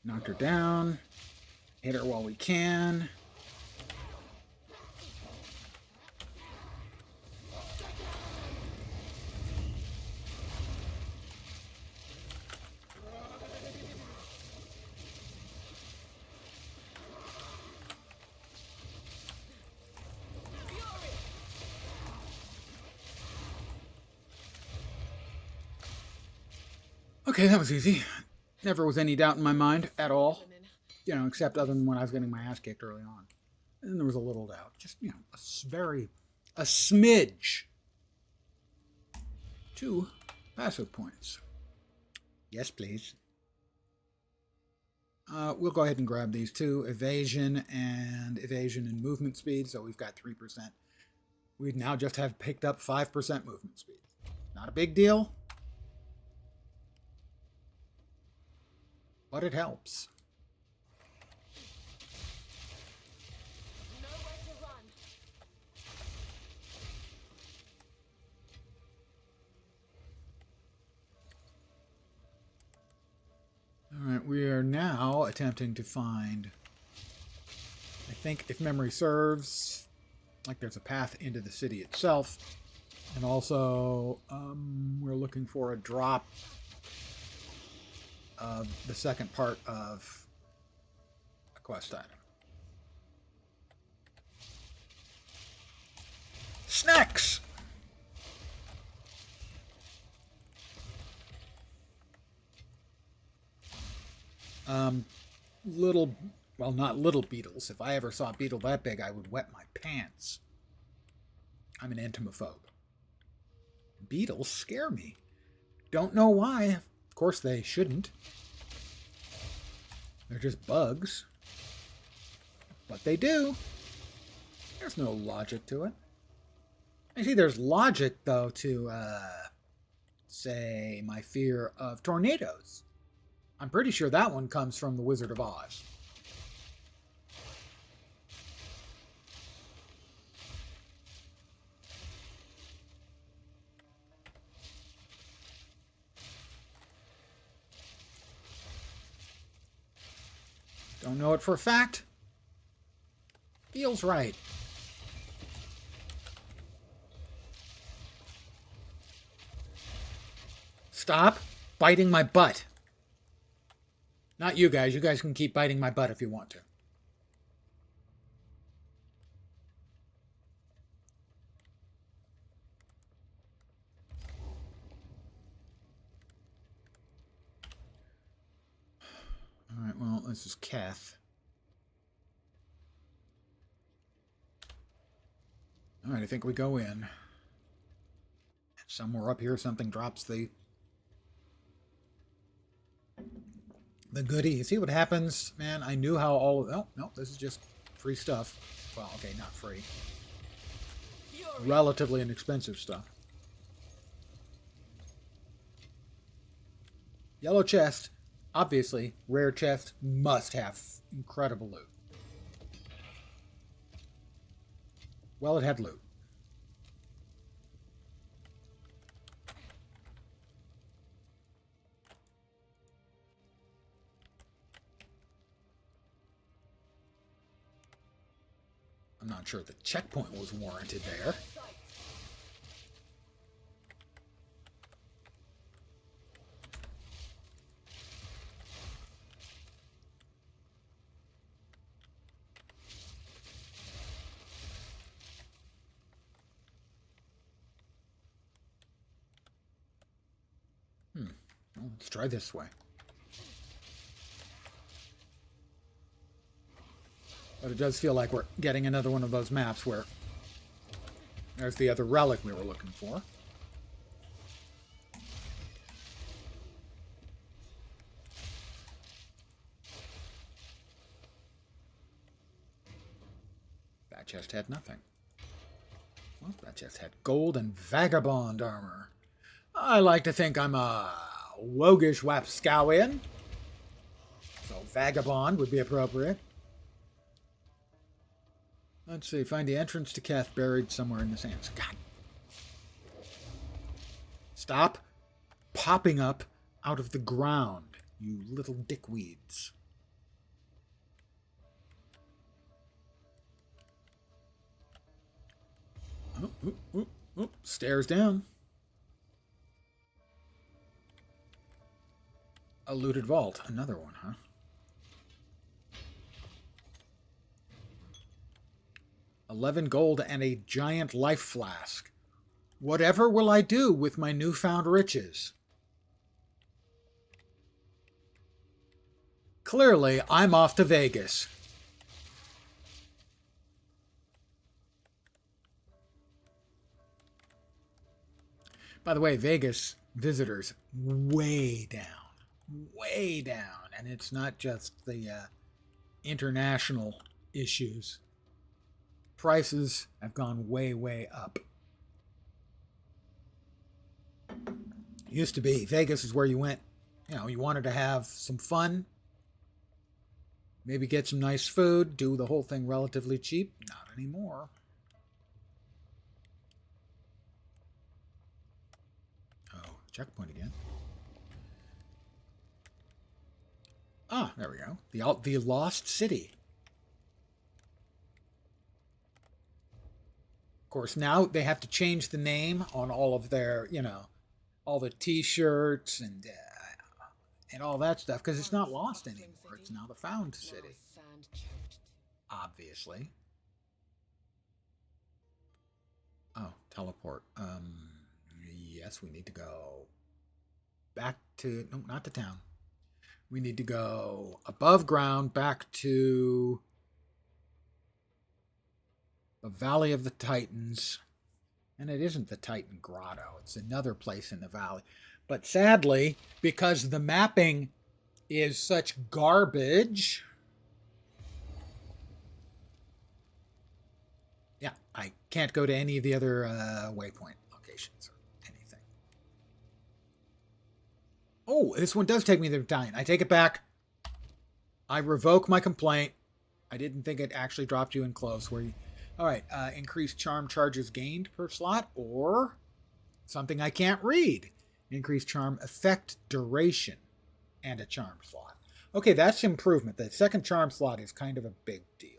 knocked her down. Hit her while we can. Okay, that was easy. Never was any doubt in my mind at all. You know, except other than when I was getting my ass kicked early on. And then there was a little doubt. Just, you know, a smidge. 2 passive points. Yes, please. We'll go ahead and grab these 2. Evasion and movement speed. So we've got 3%. We now just have picked up 5% movement speed. Not a big deal. But it helps. Nowhere to run. All right, we are now attempting to find, I think if memory serves, like there's a path into the city itself. And also, we're looking for a drop of the second part of a quest item. Snacks! Well, not little beetles. If I ever saw a beetle that big, I would wet my pants. I'm an entomophobe. Beetles scare me. Don't know why. Of course they shouldn't. They're just bugs. But they do. There's no logic to it. I see there's logic, though, to say, my fear of tornadoes. I'm pretty sure that one comes from The Wizard of Oz. Don't know it for a fact. Feels right. Stop biting my butt. Not you guys. You guys can keep biting my butt if you want to. All right, well, this is Keth. All right, I think we go in. Somewhere up here, something drops the goodie. You see what happens, man? I knew how all... Oh, no, this is just free stuff. Well, okay, not free. Relatively inexpensive stuff. Yellow chest. Obviously, rare chest must have incredible loot. Well, it had loot. I'm not sure the checkpoint was warranted there. Well, let's try this way. But it does feel like we're getting another one of those maps where there's the other relic we were looking for. That chest had nothing. Well, that chest had gold and vagabond armor. I like to think I'm a wogish wapscowian, so vagabond would be appropriate. Let's see, find the entrance to Keth buried somewhere in the sands. God. Stop popping up out of the ground, you little dickweeds. Oh, stairs down. A looted vault. Another one, huh? $11 gold and a giant life flask. Whatever will I do with my newfound riches? Clearly, I'm off to Vegas. By the way, Vegas visitors way down. Way down. And it's not just the international issues. Prices have gone way, way up. Used to be, Vegas is where you went, you wanted to have some fun, maybe get some nice food, do the whole thing relatively cheap. Not anymore. Oh, checkpoint again. Ah, there we go. The Lost City. Of course, now they have to change the name on all of their, all the T-shirts and all that stuff, because it's not Lost anymore. It's now the Found City. Obviously. Oh, teleport. Yes, we need to go back to... No, not to town. We need to go above ground back to the Valley of the Titans. And it isn't the Titan Grotto. It's another place in the valley. But sadly, because the mapping is such garbage... Yeah, I can't go to any of the other waypoint locations or anything. Oh, this one does take me to the battalion. I take it back. I revoke my complaint. I didn't think it actually dropped you in close. All right, increased charm charges gained per slot, or something I can't read. Increased charm effect duration and a charm slot. Okay, that's improvement. The second charm slot is kind of a big deal.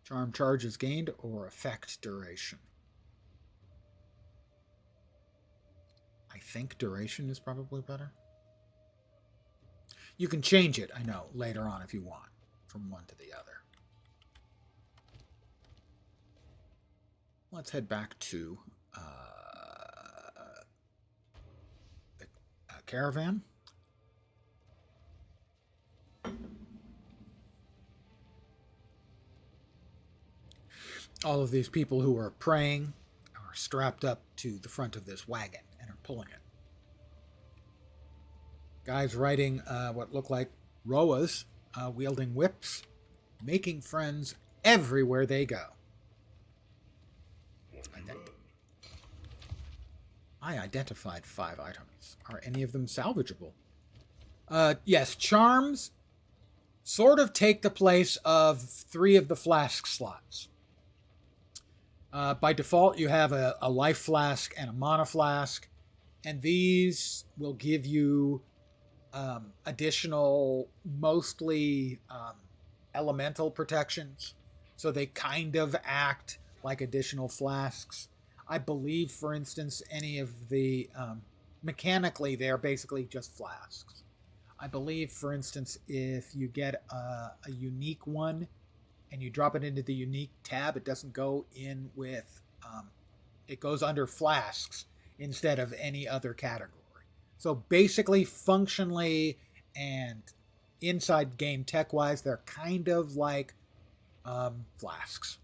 Charm charges gained or effect duration. I think duration is probably better. You can change it, I know, later on if you want, from one to the other. Let's head back to the caravan. All of these people who are praying are strapped up to the front of this wagon and are pulling it. Guys riding what look like roas, wielding whips, making friends everywhere they go. I identified 5 items. Are any of them salvageable? Yes, charms sort of take the place of 3 of the flask slots. By default, you have a life flask and a mana flask, and these will give you additional, mostly elemental protections. So they kind of act like additional flasks. I believe, for instance, any of the mechanically, they're basically just flasks. I believe, for instance, if you get a unique one and you drop it into the unique tab, it doesn't go in with, it goes under flasks instead of any other category. So basically, functionally and inside game tech-wise, they're kind of like flasks.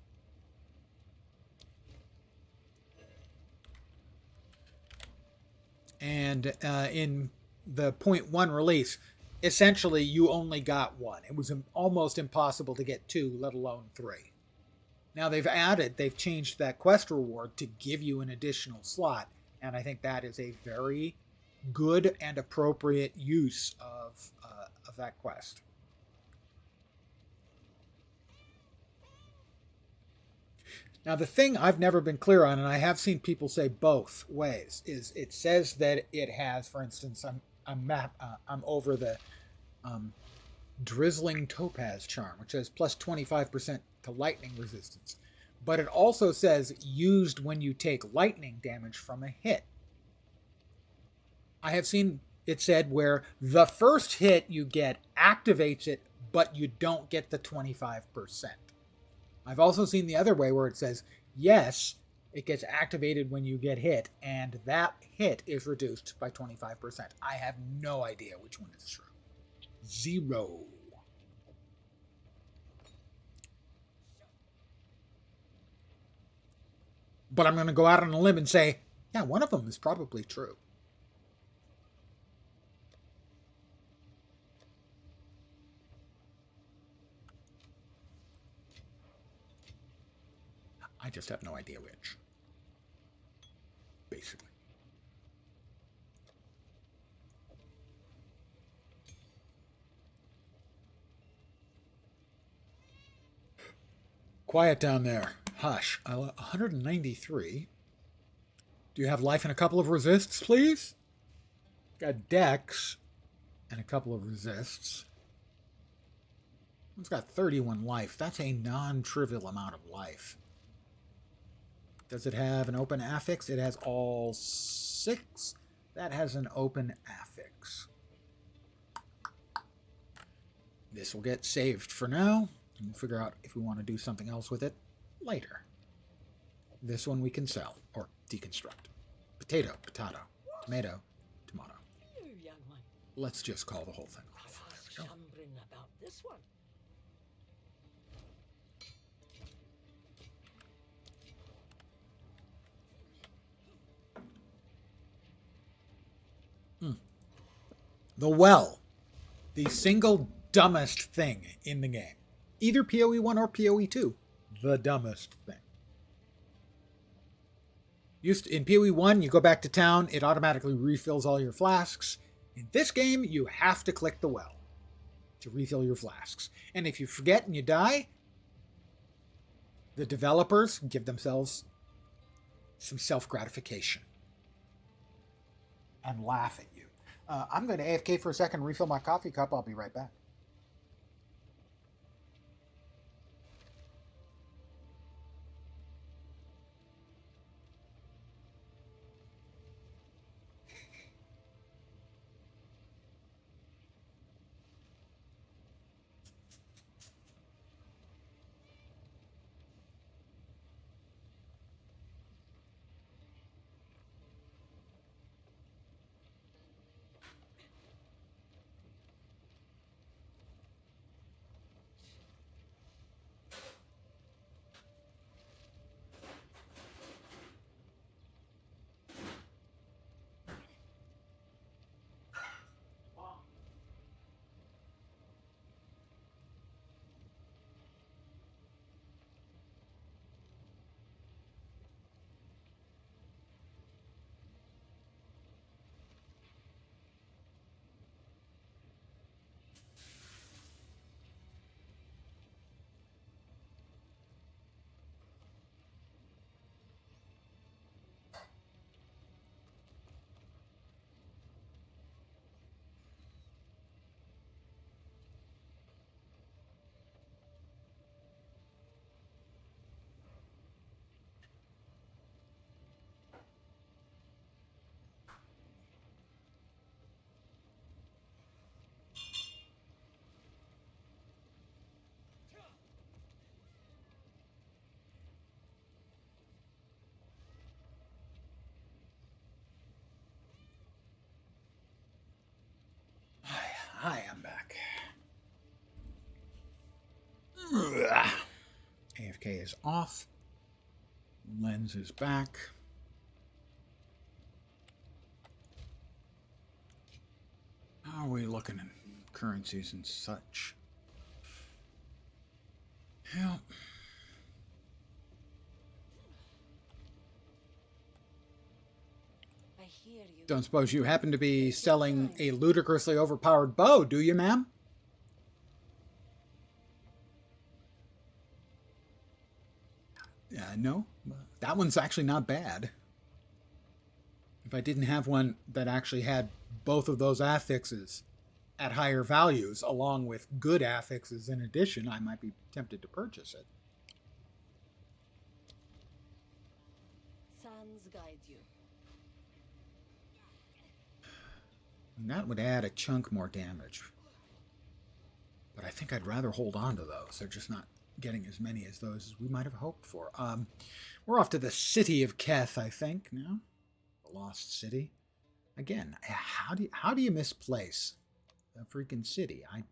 And in the 0.1 release, essentially you only got 1. It was almost impossible to get 2, let alone 3. Now they've changed that quest reward to give you an additional slot, and I think that is a very good and appropriate use of that quest. Now, the thing I've never been clear on, and I have seen people say both ways, is it says that it has, for instance, I'm over the Drizzling Topaz Charm, which has plus 25% to lightning resistance. But it also says used when you take lightning damage from a hit. I have seen it said where the first hit you get activates it, but you don't get the 25%. I've also seen the other way where it says, yes, it gets activated when you get hit, and that hit is reduced by 25%. I have no idea which one is true. 0. But I'm going to go out on a limb and say, yeah, one of them is probably true. I just have no idea which. Basically. Quiet down there. Hush. 193. Do you have life and a couple of resists, please? Got dex and a couple of resists. It's got 31 life. That's a non-trivial amount of life. Does it have an open affix? It has all 6. That has an open affix. This will get saved for now. And we'll figure out if we want to do something else with it later. This one we can sell or deconstruct. Potato, potato, tomato, tomato. You, young one. Let's just call the whole thing I've off. asked Shumbrin about this one. The well. The single dumbest thing in the game. Either PoE 1 or PoE 2. The dumbest thing. In PoE 1, you go back to town, it automatically refills all your flasks. In this game, you have to click the well to refill your flasks. And if you forget and you die, the developers give themselves some self-gratification and laugh at you. I'm going to AFK for a second, refill my coffee cup. I'll be right back. Hi, I'm back. AFK is off. Lens is back. How are we looking in currencies and such? Yeah. I hear you. Don't suppose you happen to be selling a ludicrously overpowered bow, do you, ma'am? No. That one's actually not bad. If I didn't have one that actually had both of those affixes at higher values, along with good affixes in addition, I might be tempted to purchase it. Sands guide you. And that would add a chunk more damage. But I think I'd rather hold on to those. They're just not getting as many as those as we might have hoped for. We're off to the city of Keth, I think, now. The Lost City. Again, how do you misplace a freaking city? I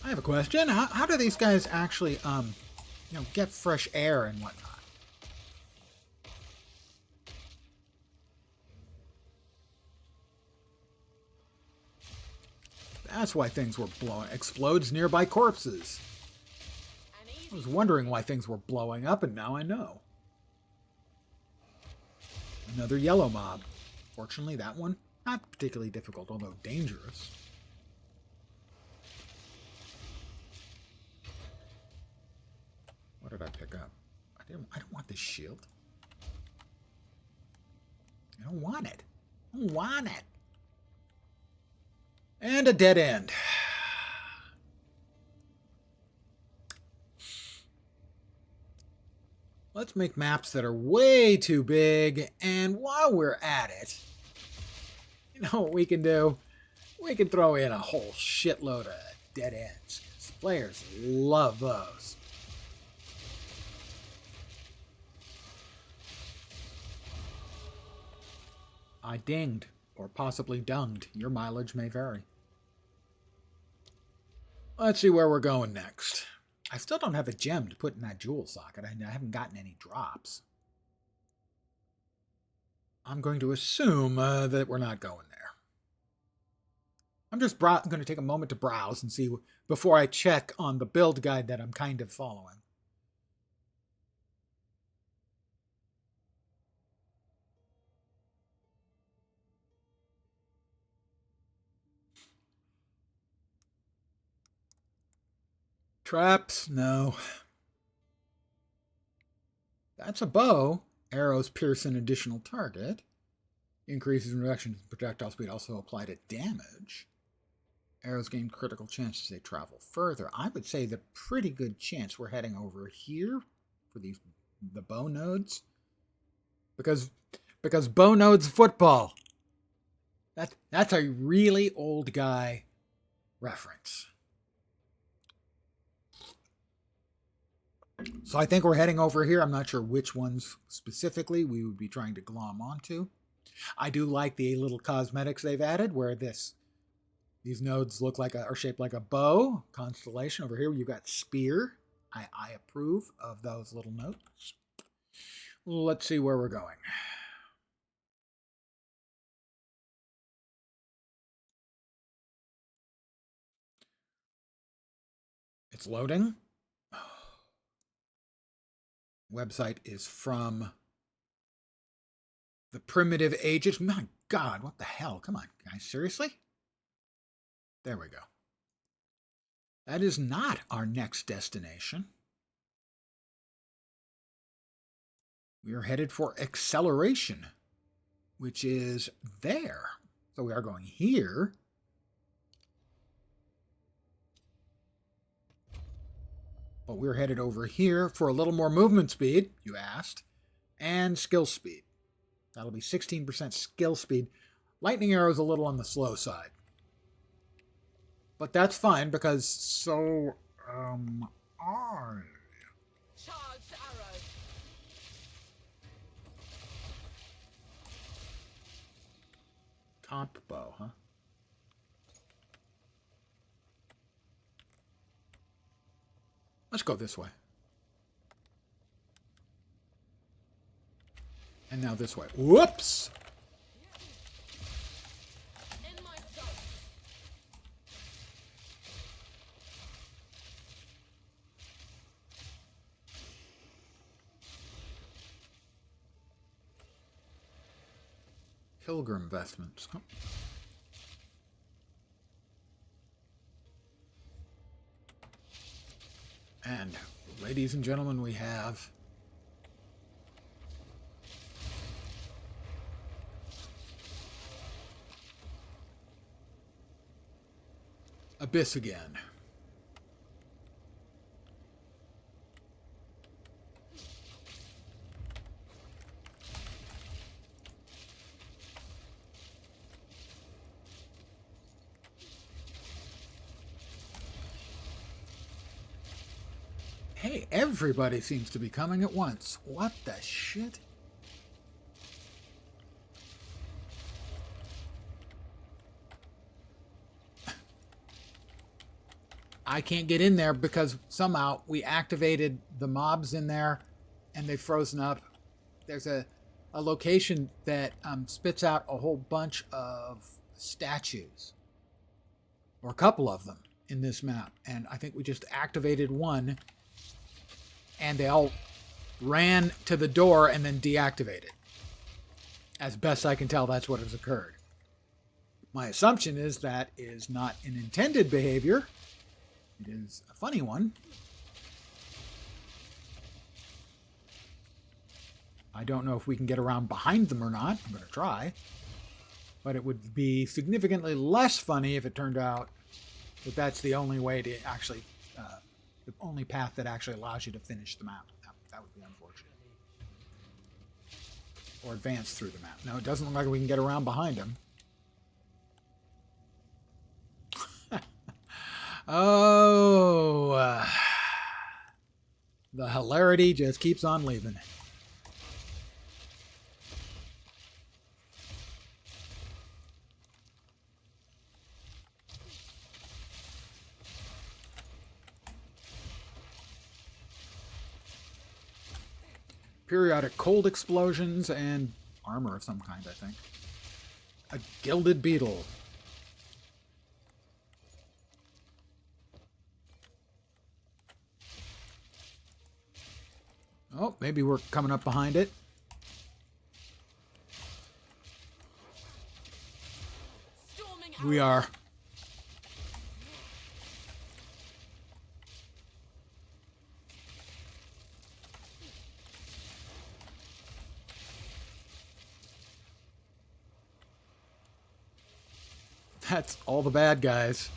have a question. How do these guys actually, get fresh air and whatnot? That's why things were blowing. Explodes nearby corpses. I was wondering why things were blowing up, and now I know. Another yellow mob. Fortunately, that one, not particularly difficult, although dangerous. What did I pick up? I don't want this shield. I don't want it. I don't want it. And a dead end. Let's make maps that are way too big, and while we're at it, you know what we can do? We can throw in a whole shitload of dead ends, because players love those. I dinged, or possibly dunged. Your mileage may vary. Let's see where we're going next. I still don't have a gem to put in that jewel socket. I haven't gotten any drops. I'm going to assume that we're not going there. I'm just going to take a moment to browse and see before I check on the build guide that I'm kind of following. Traps? No. That's a bow. Arrows pierce an additional target. Increases in reduction in projectile speed also apply to damage. Arrows gain critical chance as they travel further. I would say the pretty good chance we're heading over here for the bow nodes. Because bow nodes football. That's a really old guy reference. So I think we're heading over here. I'm not sure which ones specifically we would be trying to glom onto. I do like the little cosmetics they've added where these nodes are shaped like a bow. Constellation over here, you've got spear. I approve of those little notes. Let's see where we're going. It's loading. Website is from the primitive ages. My God, what the hell? Come on, guys, seriously? There we go. That is not our next destination. We are headed for acceleration, which is there. So we are going here. But we're headed over here for a little more movement speed, you asked, and skill speed. That'll be 16% skill speed. Lightning arrow's a little on the slow side. But that's fine because so are. Charged arrows. Top bow, huh? Let's go this way. And now this way. Whoops! In my sight. Pilgrim vestments. Oh. And, ladies and gentlemen, we have Abyss again. Hey, everybody seems to be coming at once. What the shit? I can't get in there because somehow we activated the mobs in there and they've frozen up. There's a location that spits out a whole bunch of statues, or a couple of them in this map. And I think we just activated one and they all ran to the door and then deactivated. As best I can tell, that's what has occurred. My assumption is that is not an intended behavior. It is a funny one. I don't know if we can get around behind them or not. I'm going to try. But it would be significantly less funny if it turned out that that's the only way to actually, the only path that actually allows you to finish the map. That would be unfortunate. Or advance through the map. No, it doesn't look like we can get around behind them. Oh, the hilarity just keeps on leaving. periodic cold explosions, and armor of some kind, I think. A gilded beetle. Oh, maybe we're coming up behind it. Storming We are. That's all the bad guys.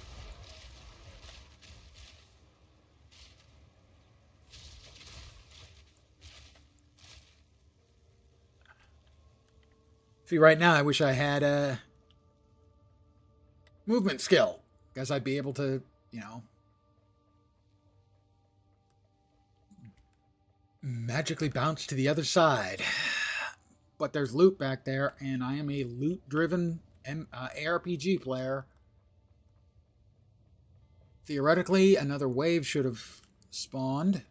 See, right now I wish I had a movement skill, because I'd be able to, magically bounce to the other side. But there's loot back there, and I am a loot-driven ARPG player. Theoretically, another wave should have spawned.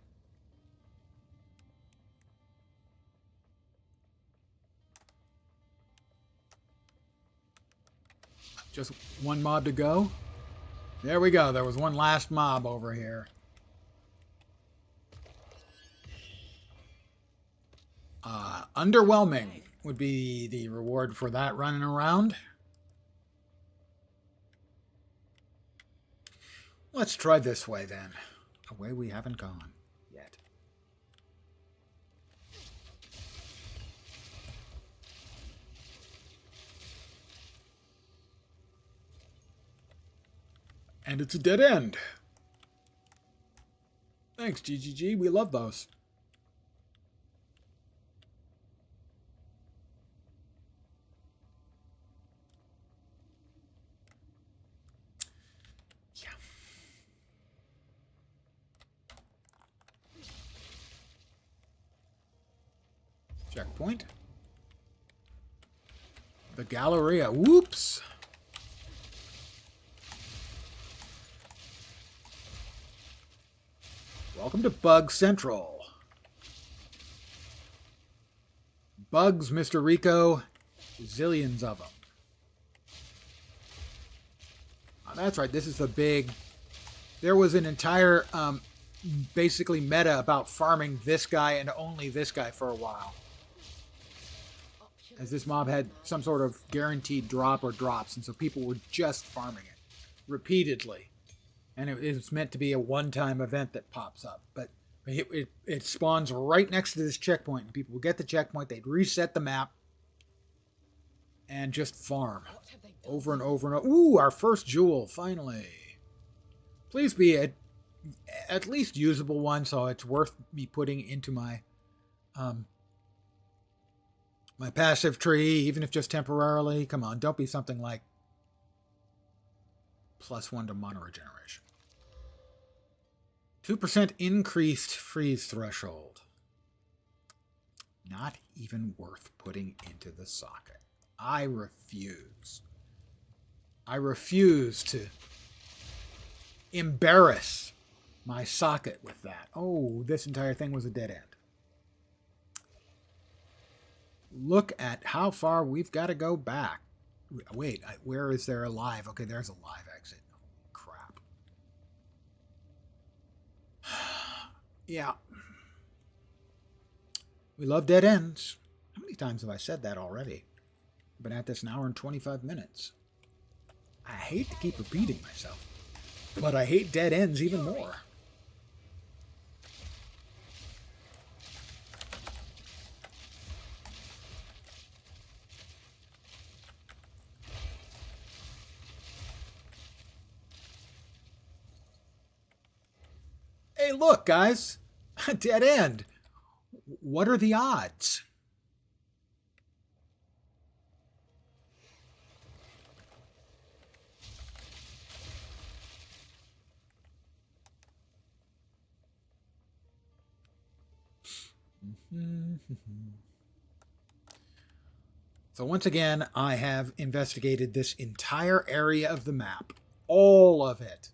Just one mob to go. There we go. There was one last mob over here. Underwhelming would be the reward for that running around. Let's try this way then. A way we haven't gone yet. And it's a dead end. Thanks, GGG. We love those. Yeah. Checkpoint. The Galleria. Whoops. Welcome to Bug Central. Bugs, Mr. Rico, zillions of them. Oh, that's right, this is the big... There was an entire, basically meta about farming this guy and only this guy for a while. As this mob had some sort of guaranteed drop or drops, and so people were just farming it repeatedly. And it was meant to be a one-time event that pops up. But it spawns right next to this checkpoint. And people would get the checkpoint, they'd reset the map, and just farm. Over and over and over. Ooh, our first jewel, finally. Please be at least usable one, so it's worth me putting into my my passive tree, even if just temporarily. Come on, don't be something like +1 to mana regeneration. 2% increased freeze threshold. Not even worth putting into the socket. I refuse. I refuse to embarrass my socket with that. Oh, this entire thing was a dead end. Look at how far we've got to go back. Wait, where is there a live? Okay, there's a live exit. Holy crap. Yeah. We love dead ends. How many times have I said that already? I've been at this an hour and 25 minutes. I hate to keep repeating myself, but I hate dead ends even more. Hey, look, guys. A dead end. What are the odds? So once again, I have investigated this entire area of the map. All of it.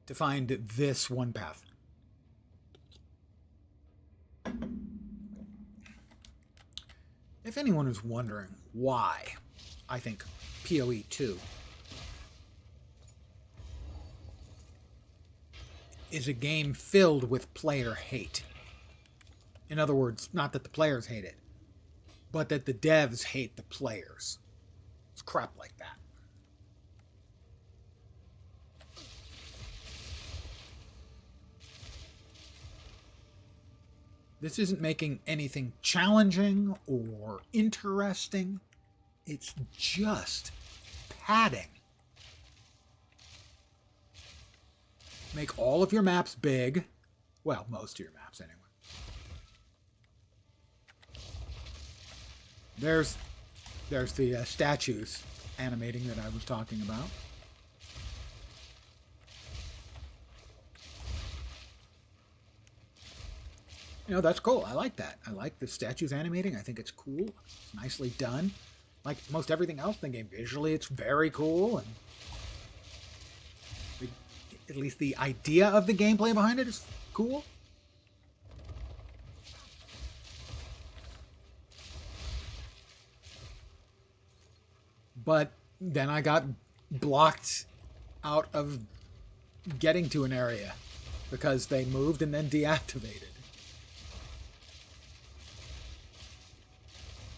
To find this one path. If anyone is wondering why I think PoE 2 is a game filled with player hate. In other words, not that the players hate it, but that the devs hate the players. It's crap like that. This isn't making anything challenging or interesting. It's just padding. Make all of your maps big. Well, most of your maps anyway. There's the statues animating that I was talking about. You know, that's cool. I like that. I like the statues animating. I think it's cool. It's nicely done. Like most everything else in the game, visually it's very cool, and at least the idea of the gameplay behind it is cool. But then I got blocked out of getting to an area because they moved and then deactivated.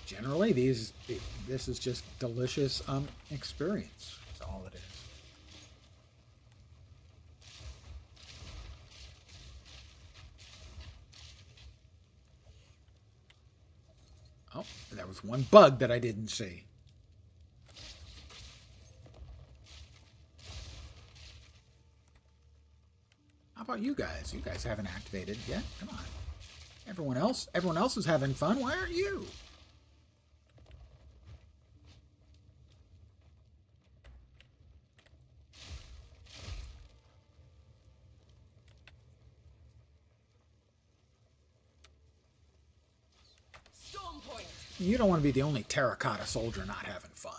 Generally, this is just delicious experience. That's all it is. Oh, there was one bug that I didn't see. How about you guys? You guys haven't activated yet. Come on. Everyone else is having fun. Why aren't you? You don't want to be the only terracotta soldier not having fun.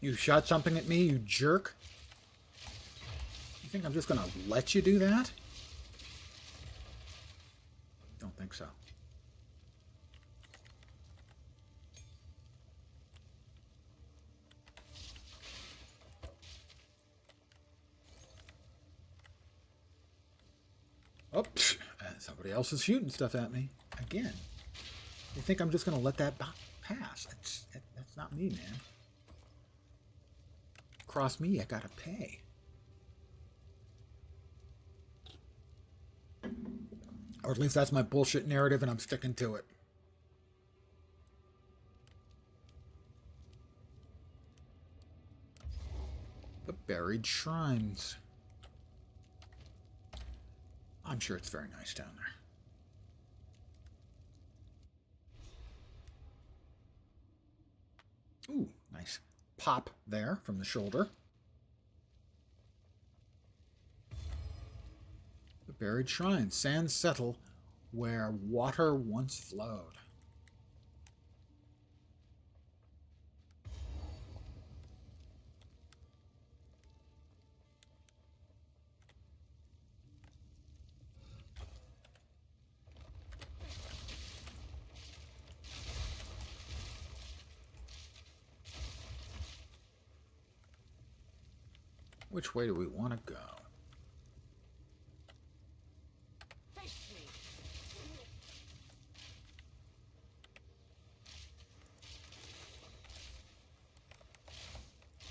You shot something at me, you jerk? You think I'm just going to let you do that? Don't think so. Oh, somebody else is shooting stuff at me. Again. You think I'm just going to let that pass? That's not me, man. Cross me, I gotta pay. Or at least that's my bullshit narrative and I'm sticking to it. The buried shrines. I'm sure it's very nice down there. Ooh, nice pop there from the shoulder. The buried shrine. Sands settle where water once flowed. Which way do we want to go?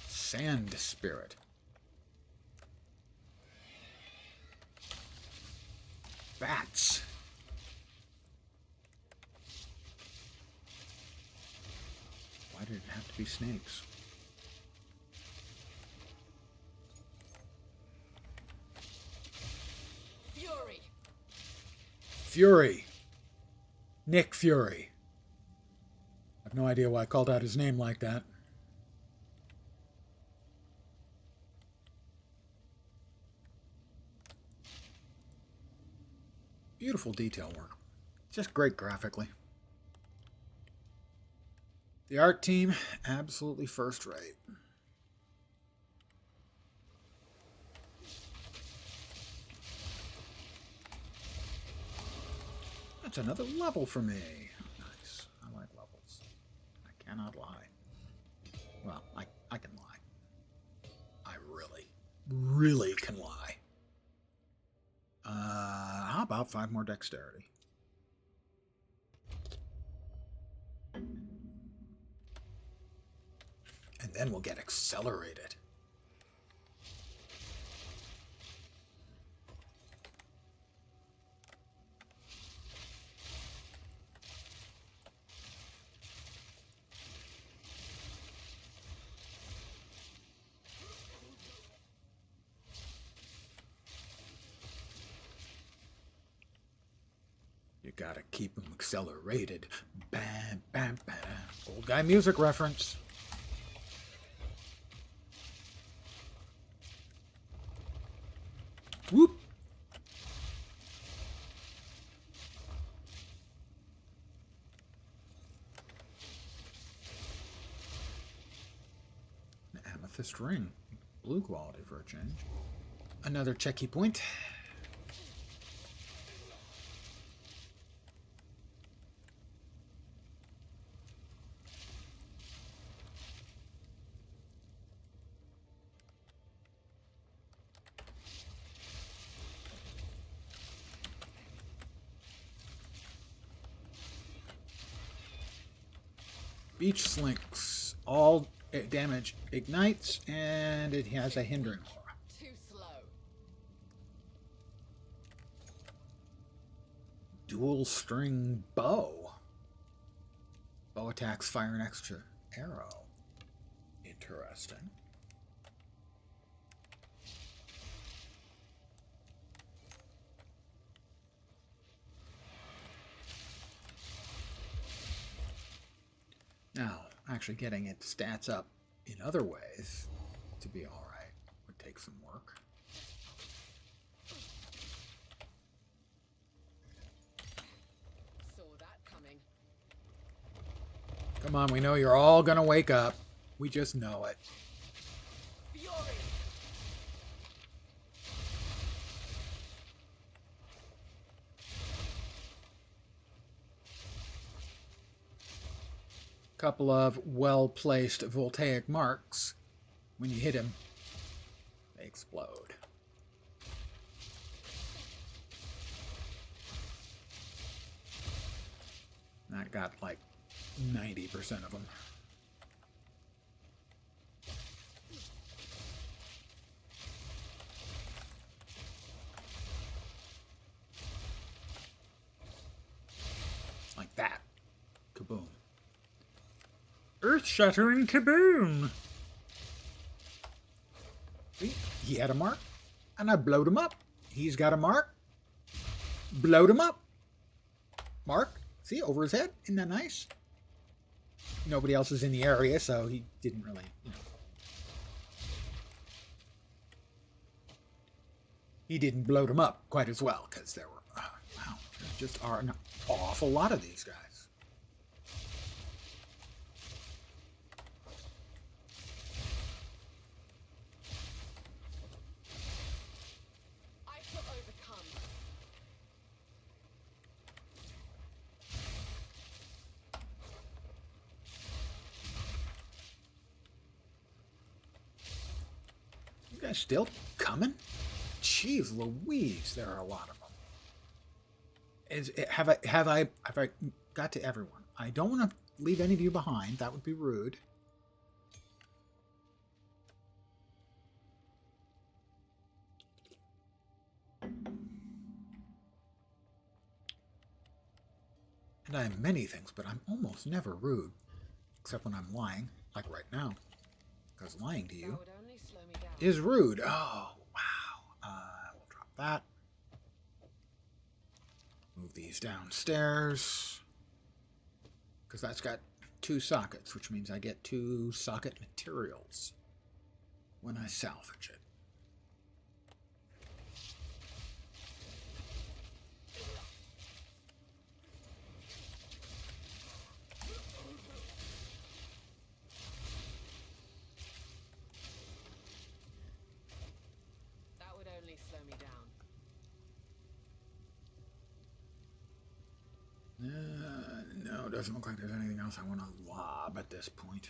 Sand spirit. Bats. Why did it have to be snakes? Fury. Nick Fury. I have no idea why I called out his name like that. Beautiful detail work. Just great graphically. The art team, absolutely first rate. That's another level for me. Nice. I like levels. I cannot lie. Well, I can lie. I really can lie. How about 5 more dexterity? And then we'll get accelerated. You gotta keep them accelerated. Bam, bam, bam. Old guy music reference. Whoop. An amethyst ring. Blue quality for a change. Another checky point. Beach slinks. All damage ignites, and it has a hindering aura. Too slow. Dual string bow. Bow attacks fire an extra arrow. Interesting. Now, actually getting its stats up in other ways to be alright would take some work. Saw that coming. Come on, we know you're all gonna wake up. We just know it. Fury. Couple of well-placed voltaic marks. When you hit him, they explode. That got like 90% of them. Like that. Kaboom. Earth-shattering kaboom! See? He had a mark, and I blowed him up. He's got a mark. Blowed him up. Mark. See, over his head. Isn't that nice? Nobody else is in the area, so he didn't really, He didn't blow them up quite as well, because there were, wow, there just are an awful lot of these guys. I shall overcome. You guys still coming? Jeez Louise, there are a lot of them. Have I got to everyone? I don't want to leave any of you behind. That would be rude. And I am many things, but I'm almost never rude. Except when I'm lying, like right now. Because lying to That you would only slow me down. is rude. Oh, wow. We'll drop that. Move move these downstairs. Because that's got 2 sockets, which means I get 2 socket materials when I salvage it. That would only slow me down. No, it doesn't look like there's anything else I want to lob at this point.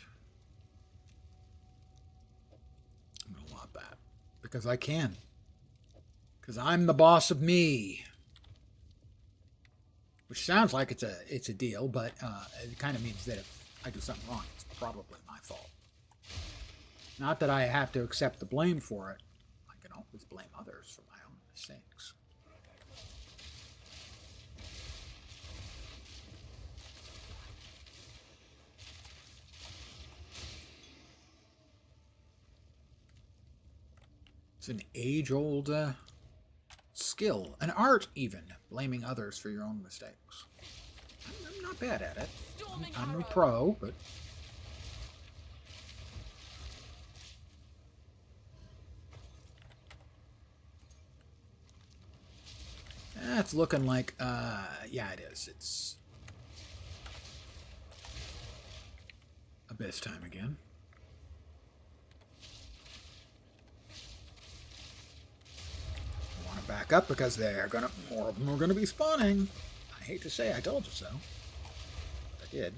I'm going to lob that. Because I can. Because I'm the boss of me. Which sounds like it's a deal, but it kind of means that if I do something wrong, it's probably my fault. Not that I have to accept the blame for it. I can always blame others for my own mistakes. It's an age-old skill, an art even, blaming others for your own mistakes. I'm not bad at it. I'm a pro, but... It's looking like, yeah, it is. It's Abyss time again. I want to back up because more of them are gonna be spawning. I hate to say I told you so, but I did.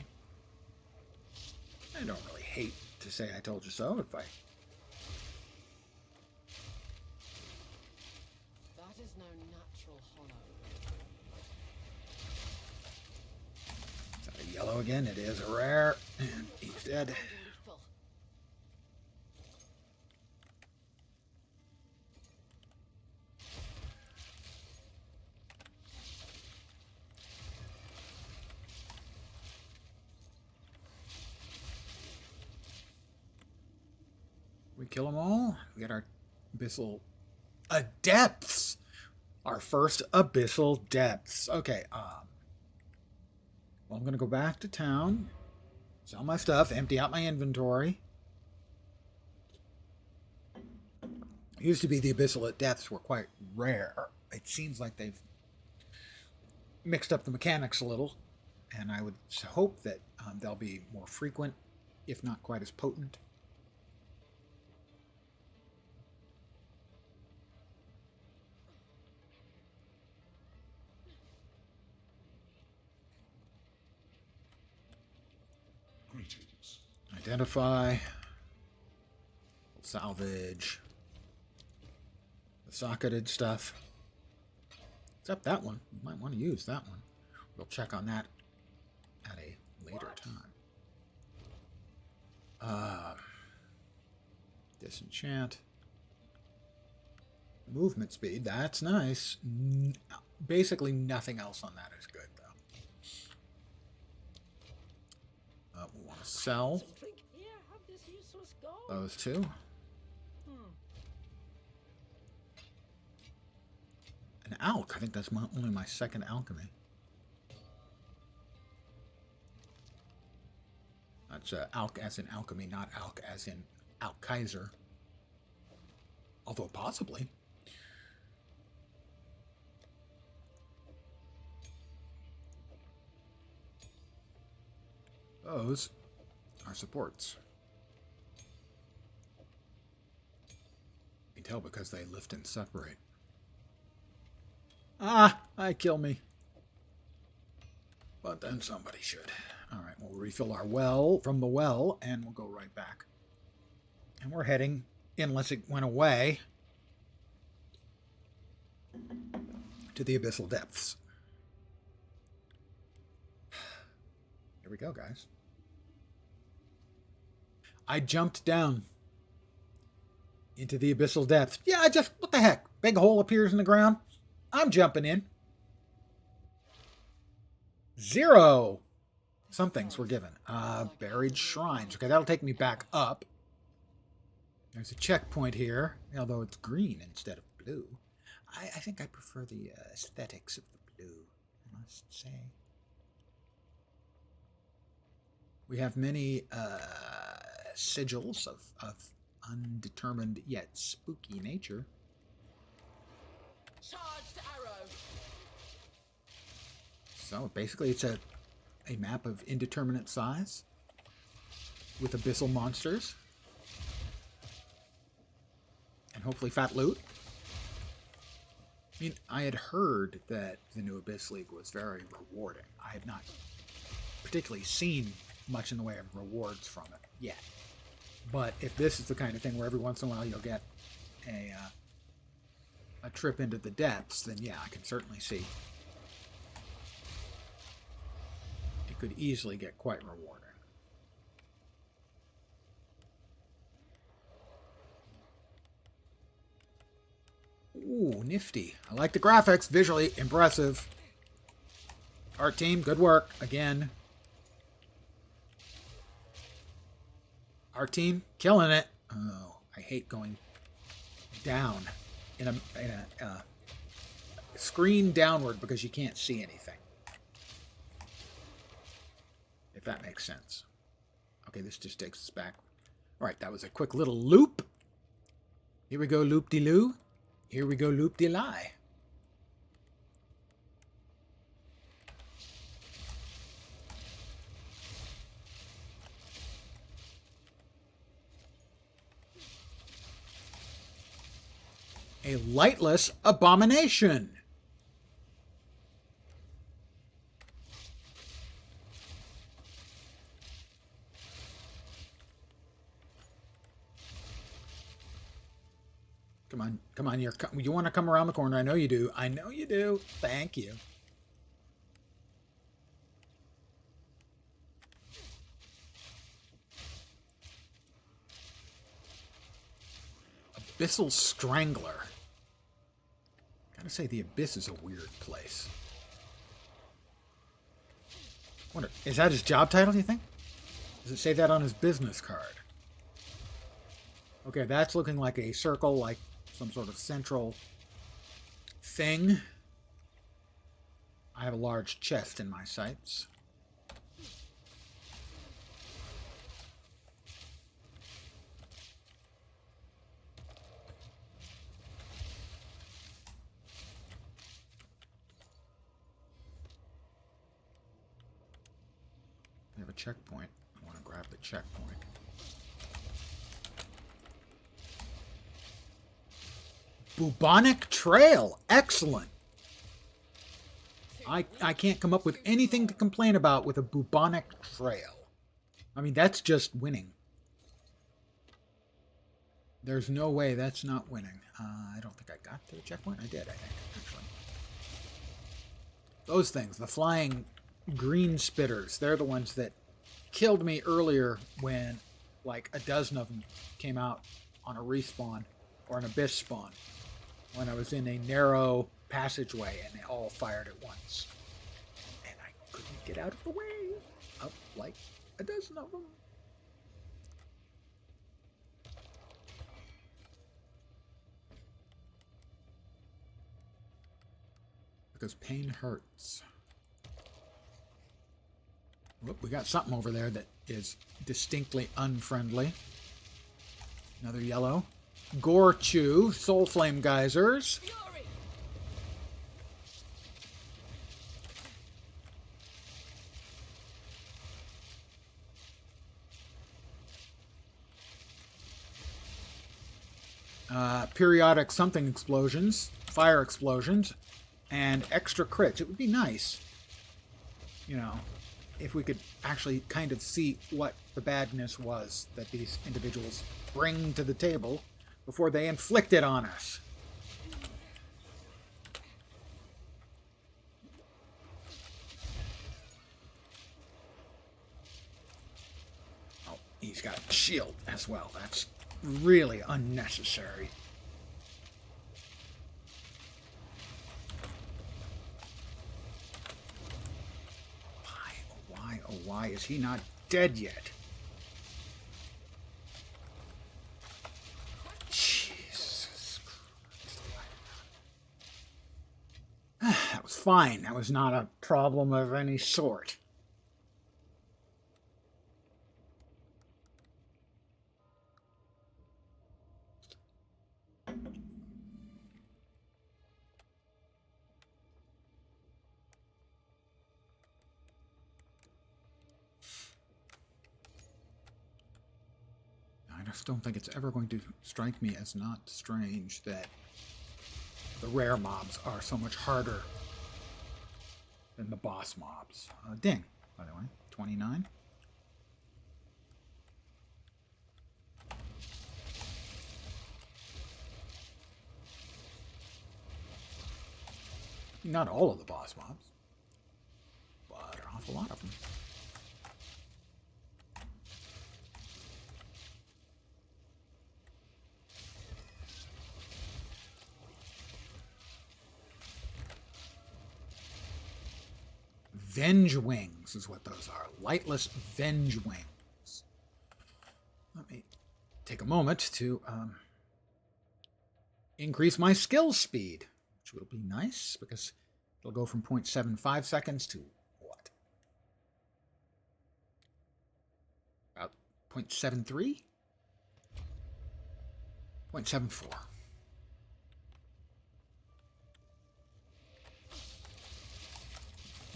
I don't really hate to say I told you so if I... That is no natural hollow. Is that a yellow again? It is a rare, and he's dead. Lethal. We kill them all. We get our abyssal depths. Our first abyssal depths. Okay. Well, I'm gonna go back to town, sell my stuff, empty out my inventory. It used to be the abyssal at depths were quite rare. It seems like they've mixed up the mechanics a little, and I would hope that they'll be more frequent, if not quite as potent. Greetings. Identify. Salvage. The socketed stuff. Except that one. You might want to use that one. We'll check on that at a later time. Disenchant. Movement speed. That's nice. Basically nothing else on that is good, though. We want to sell Something here, have this useless gold. those two. An alch. I think that's only my second alchemy. That's alch as in alchemy, not alch as in Alkaiser. Although possibly. Those are supports. You can tell because they lift and separate. Ah, I kill me. But then somebody should. Alright, we'll refill our well from the well, and we'll go right back. And we're heading, unless it went away, to the abyssal depths. Here we go, guys. I jumped down into the abyssal depths. Yeah, what the heck? Big hole appears in the ground. I'm jumping in. 0. Some things were given. Buried shrines. Okay, that'll take me back up. There's a checkpoint here, although it's green instead of blue. I think I prefer the aesthetics of the blue. must say. We have many sigils of undetermined yet spooky nature. Charged arrow. So basically it's a map of indeterminate size with abyssal monsters. And hopefully fat loot. I mean, I had heard that the new Abyss League was very rewarding. I had not particularly seen much in the way of rewards from it yet. But if this is the kind of thing where every once in a while you'll get a trip into the depths, then yeah, I can certainly see it could easily get quite rewarding. Ooh, nifty. I like the graphics. Visually impressive. Art team, good work. Again. Art team, killing it. Oh, I hate going down in a screen downward because you can't see anything. If that makes sense. Okay, this just takes us back. All right, that was a quick little loop. Here we go, loop-de-loo. Here we go, loop-de-lie. A lightless abomination. Come on, come on. You want to come around the corner. I know you do. I know you do. Thank you. Abyssal Strangler. Gotta say, the Abyss is a weird place. Wonder, is that his job title, do you think? Does it say that on his business card? Okay, that's looking like a circle, like some sort of central thing. I have a large chest in my sights. We have a checkpoint. I want to grab the checkpoint. Bubonic Trail. Excellent. I can't come up with anything to complain about with a bubonic trail. I mean, that's just winning. There's no way that's not winning. I don't think I got to the checkpoint. I did, I think, actually. Those things, the flying green spitters, they're the ones that killed me earlier when like a dozen of them came out on a respawn or an abyss spawn when I was in a narrow passageway and they all fired at once. And I couldn't get out of the way. Up like a dozen of them. Because pain hurts. Whoop, we got something over there that is distinctly unfriendly. Another yellow. Gore Chew, Soul Flame Geysers. Periodic something explosions, fire explosions, and extra crits. It would be nice, you know, if we could actually kind of see what the badness was that these individuals bring to the table before they inflict it on us. Oh, he's got a shield as well. That's really unnecessary. Why is he not dead yet? Jesus Christ. That was fine. That was not a problem of any sort. I just don't think it's ever going to strike me as not strange that the rare mobs are so much harder than the boss mobs. Ding, by the way. 29. Not all of the boss mobs, but an awful lot of them. Venge wings is what those are. Lightless venge wings. Let me take a moment to increase my skill speed, which will be nice because it'll go from 0.75 seconds to what? About 0.73? 0.74.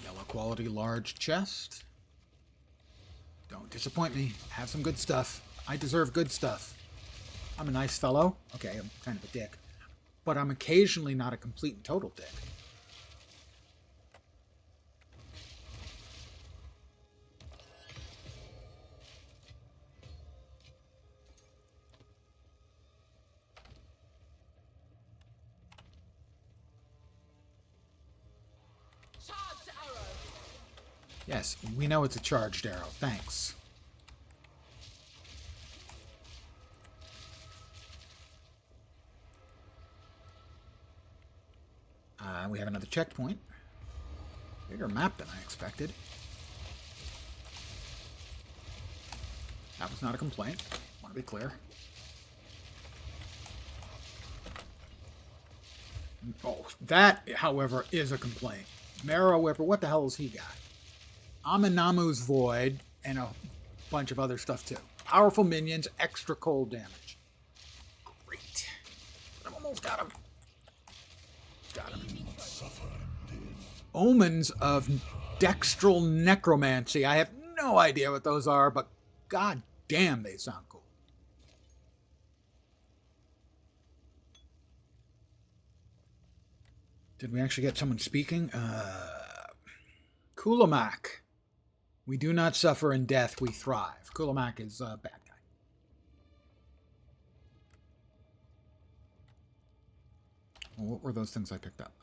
Yellow quality large chest. Don't disappoint me. Have some good stuff. I deserve good stuff. I'm a nice fellow. Okay, I'm kind of a dick. But I'm occasionally not a complete and total dick. Charged arrow. Yes, we know it's a charged arrow. Thanks. We have another checkpoint. Bigger map than I expected. That was not a complaint. Want to be clear. Oh, that, however, is a complaint. Marrow Whipper, what the hell has he got? Aminamu's Void, and a bunch of other stuff too. Powerful minions, extra cold damage. Great. I've almost got him. Got him. Omens of Dextral Necromancy. I have no idea what those are, but god damn, they sound cool. Did we actually get someone speaking? Kulamak. We do not suffer in death, we thrive. Kulamak is a bad guy. Well, what were those things I picked up?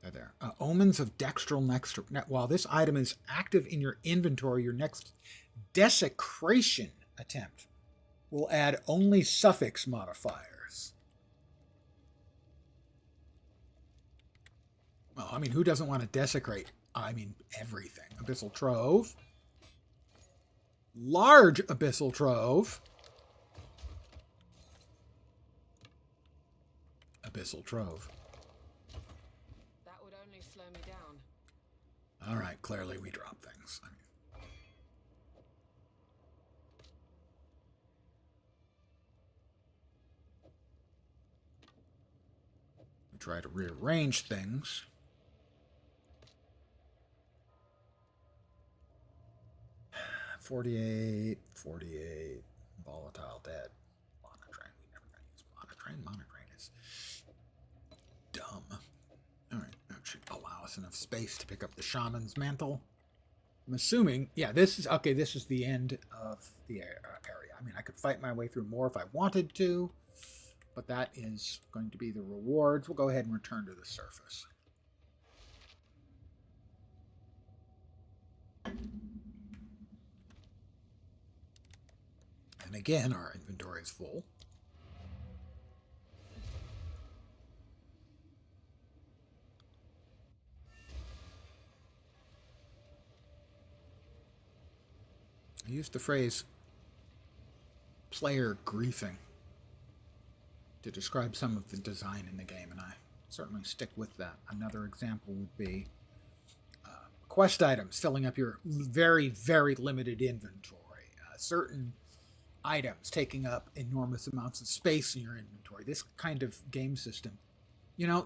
They're there. Omens of Dextral Necromancy. While this item is active in your inventory, your next desecration attempt will add only suffix modifiers. Well, I mean, who doesn't want to desecrate? I mean, everything. Abyssal Trove. Large Abyssal Trove. Abyssal Trove. That would only slow me down. All right, clearly we drop things. I mean, we try to rearrange things. $48, volatile dead. Monotrain. We never gonna use monotrain. Monotrain is dumb. Alright, that should allow us enough space to pick up the shaman's mantle. I'm assuming, yeah, this is the end of the area. I mean, I could fight my way through more if I wanted to, but that is going to be the rewards. We'll go ahead and return to the surface. And again, our inventory is full. I used the phrase player griefing to describe some of the design in the game, and I certainly stick with that. Another example would be quest items, filling up your very, very limited inventory. Certain items taking up enormous amounts of space in your inventory. This kind of game system,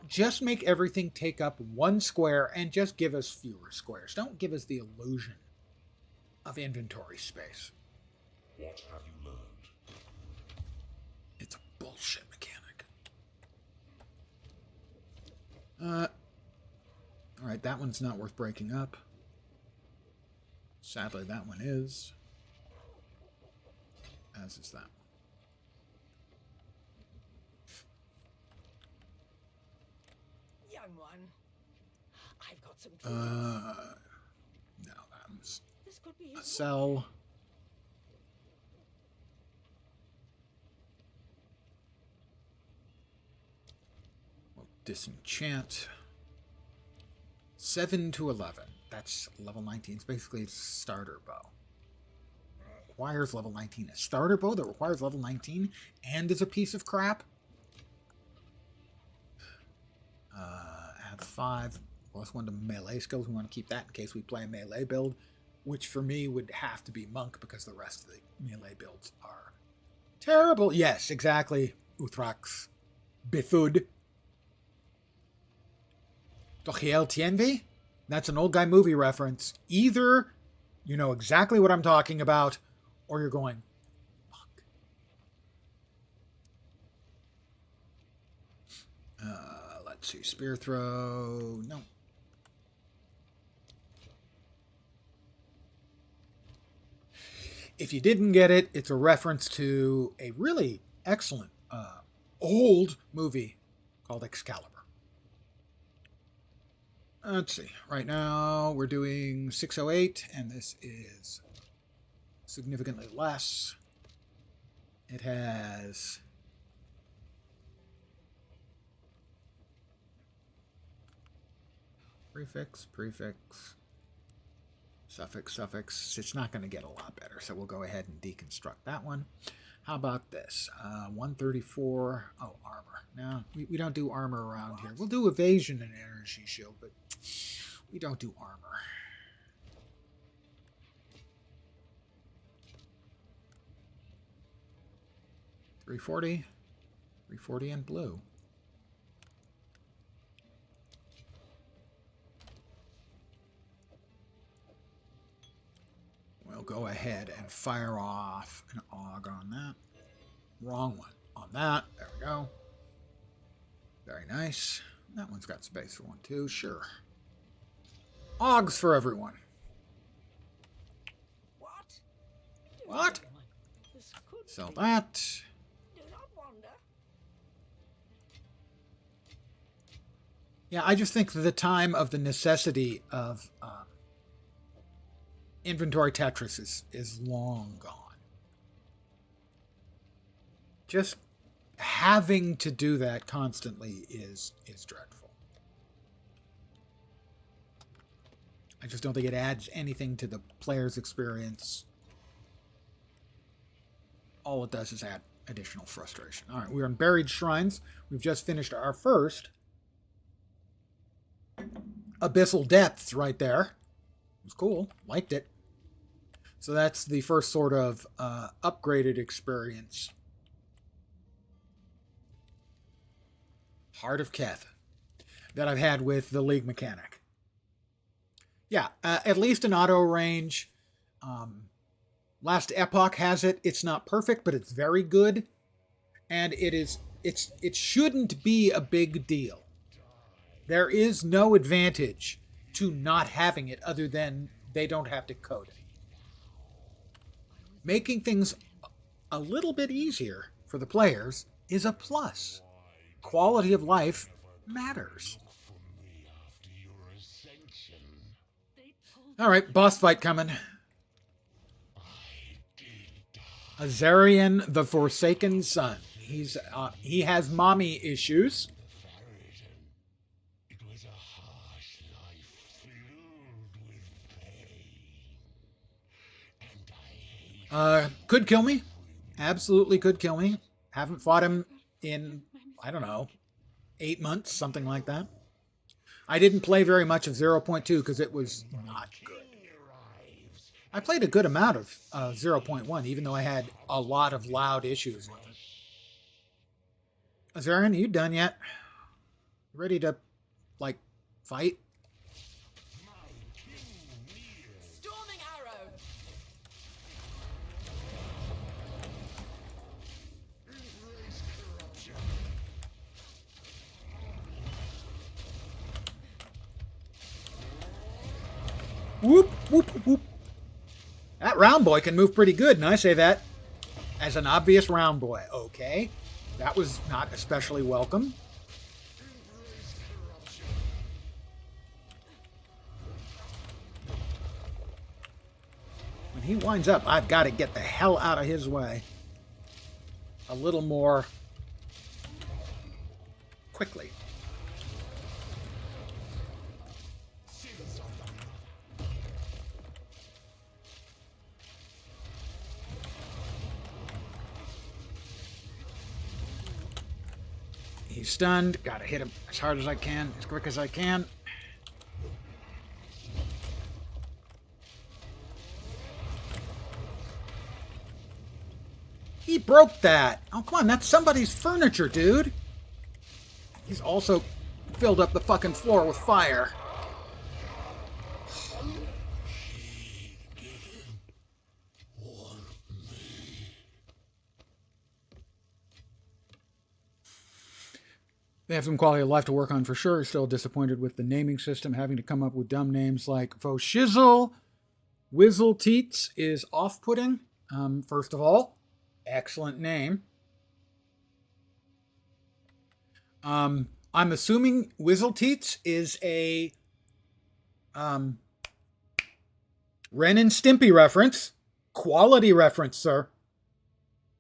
just make everything take up one square and just give us fewer squares. Don't give us the illusion of inventory space. What have you learned? It's a bullshit mechanic. All right, that one's not worth breaking up. Sadly, that one is. As is that one. Young one, I've got some No, that's This could be a cell. We'll disenchant. 7 to 11. That's level 19. It's basically a starter bow. Requires level 19. A starter bow that requires level 19 and is a piece of crap? Add 5 plus 1 to melee skills. We want to keep that in case we play a melee build, which for me would have to be monk because the rest of the melee builds are terrible. Yes, exactly. Uthrax. Bithud. Dochiel Tienvi? That's an old guy movie reference. Either you know exactly what I'm talking about, or you're going, fuck. Let's see. Spear throw. No. If you didn't get it, it's a reference to a really excellent old movie called Excalibur. Let's see. Right now we're doing 608, and this is significantly less. It has prefix, suffix. It's not going to get a lot better, so we'll go ahead and deconstruct that one. How about this? 134. Oh, armor. No, we don't do armor around here. We'll do evasion and energy shield, but we don't do armor. $340 in blue. We'll go ahead and fire off an AUG on that. Wrong one. On that. There we go. Very nice. That one's got space for one too. Sure. AUGs for everyone. What? This could Sell be. that. Do not wander. Yeah, I just think that the time of the necessity of inventory Tetris is long gone. Just having to do that constantly is dreadful. I just don't think it adds anything to the player's experience. All it does is add additional frustration. All right, we're in Buried Shrines. We've just finished our first Abyssal Depths right there. It was cool. Liked it. So that's the first sort of upgraded experience. Heart of Keth that I've had with the League mechanic. Yeah, at least an auto range. Last Epoch has it. It's not perfect, but it's very good. And it shouldn't be a big deal. There is no advantage to not having it other than they don't have to code it. Making things a little bit easier for the players is a plus. Quality of life matters. All right, boss fight coming. Azarian the Forsaken Son. He has mommy issues. It was a harsh life filled with pain. And I Could kill me. Absolutely could kill me. Haven't fought him in, I don't know, 8 months, something like that. I didn't play very much of 0.2 because it was not good. I played a good amount of 0.1, even though I had a lot of loud issues with it. Azarian, are you done yet? Ready to, like, fight? Storming arrow. Whoop, whoop, whoop. That round boy can move pretty good, and I say that as an obvious round boy. Okay. That was not especially welcome. When he winds up, I've got to get the hell out of his way. A little more quickly. He's stunned. Gotta hit him as hard as I can, as quick as I can. He broke that. Oh, come on. That's somebody's furniture, dude. He's also filled up the fucking floor with fire. They have some quality of life to work on for sure. Still disappointed with the naming system, having to come up with dumb names like Faux Shizzle. Whizzle Teats is off-putting. First of all, excellent name. I'm assuming Whizzle Teats is a Ren and Stimpy reference. Quality reference, sir.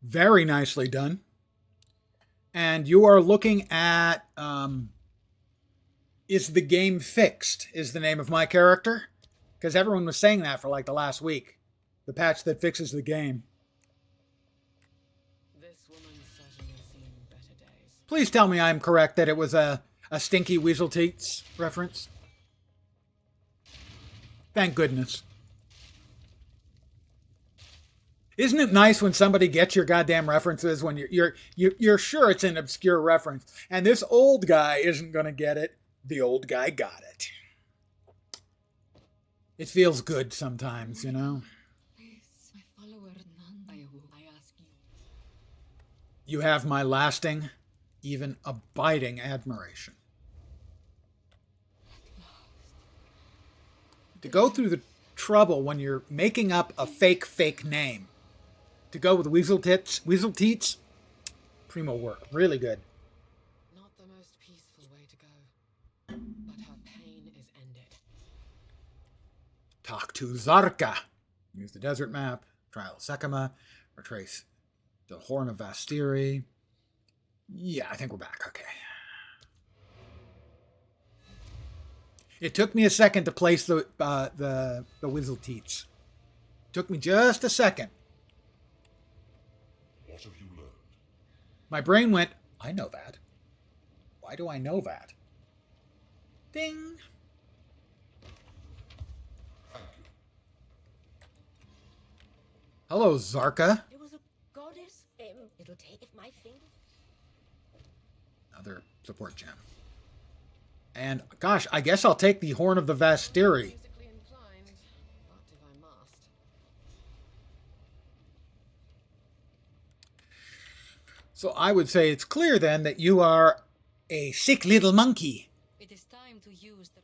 Very nicely done. And you are looking at Is the Game Fixed is the name of my character. Because everyone was saying that for like the last week. The patch that fixes the game. This woman's certainly seen better days. Please tell me I'm correct that it was a Stinky Weasel Teats reference. Thank goodness. Isn't it nice when somebody gets your goddamn references when you're sure it's an obscure reference, and this old guy isn't going to get it? The old guy got it. It feels good sometimes, you know. Please, my follower, none. I ask you. You have my lasting, even abiding admiration. To go through the trouble when you're making up a fake name. To go with Weasel Teats, primo work. Really good. Not the most peaceful way to go, but her pain is ended. Talk to Zarka. Use the desert map. Trial of Sekima. Retrace the Horn of Vastiri. Yeah, I think we're back. Okay. It took me a second to place the Weasel Teats. Took me just a second. What have you learned? My brain went, I know that. Why do I know that? Ding. Thank you. Hello, Zarka. It was a goddess. It'll take if my finger. Another support gem. And, gosh, I guess I'll take the Horn of the Vastiri. Musically inclined, but if I must. So I would say it's clear then that you are a sick little monkey. It is time to use the.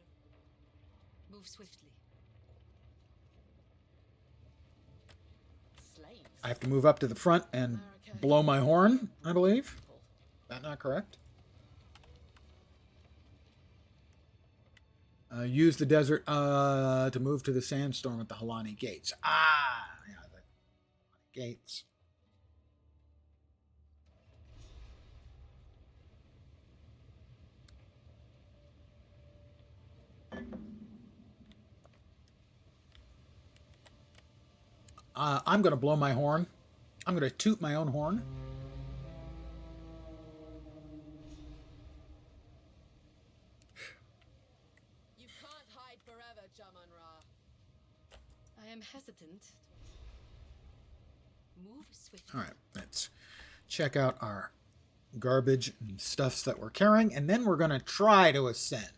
Move swiftly. Slaves. I have to move up to the front and blow my horn, I believe. Is that not correct? Use the desert to move to the sandstorm at the Halani Gates. Ah, yeah, the gates. I'm going to blow my horn. I'm going to toot my own horn. am hesitant. Move swiftly. All right, let's check out our garbage and stuffs that we're carrying, and then we're going to try to ascend.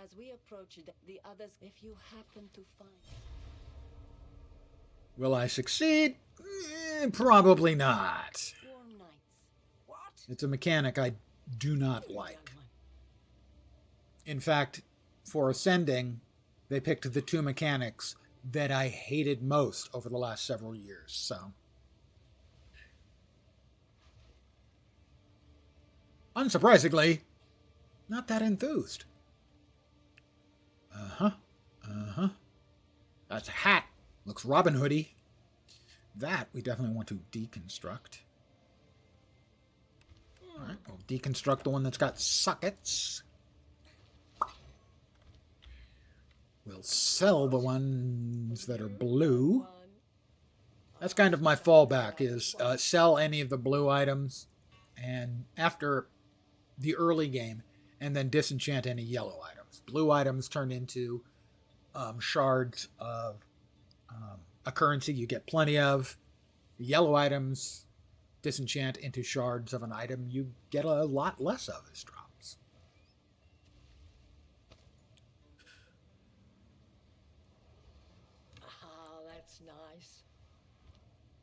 As we approach the others, if you happen to find... Will I succeed? Probably not. Warm nights. What? It's a mechanic I do not like. In fact, for ascending, they picked the two mechanics that I hated most over the last several years, so... Unsurprisingly, not that enthused. That's a hat. Looks Robin Hoodie. That we definitely want to deconstruct. Alright, we'll deconstruct the one that's got sockets. We'll sell the ones that are blue. That's kind of my fallback, is sell any of the blue items and after the early game, and then disenchant any yellow items. Blue items turn into shards of a currency you get plenty of. Yellow items disenchant into shards of an item you get a lot less of as drops. Ah, that's nice.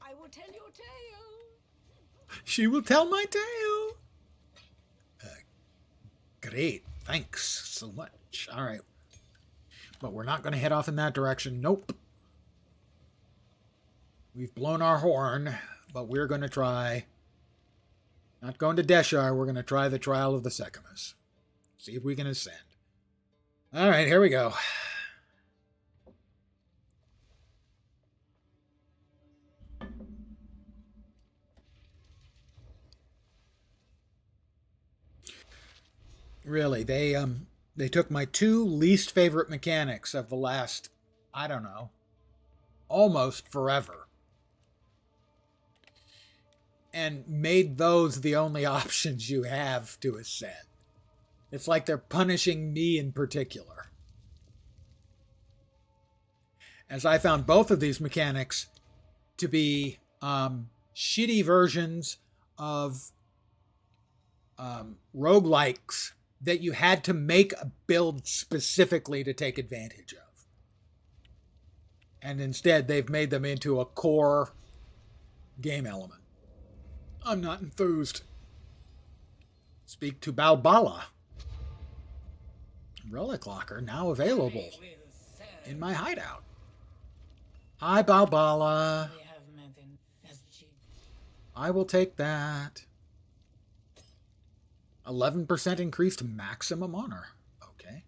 I will tell your tale. She will tell my tale. Great. Thanks so much. All right. But we're not going to head off in that direction. Nope. We've blown our horn, but we're going to try. Not going to Deshar. We're going to try the Trial of the Secamus. See if we can ascend. All right, here we go. Really, they took my two least favorite mechanics of the last, I don't know, almost forever, and made those the only options you have to ascend. It's like they're punishing me in particular, as I found both of these mechanics to be shitty versions of roguelikes that you had to make a build specifically to take advantage of. And instead, they've made them into a core game element. I'm not enthused. Speak to Balbala. Relic Locker now available in my hideout. Hi, Balbala. I will take that. 11% increased maximum honor. Okay.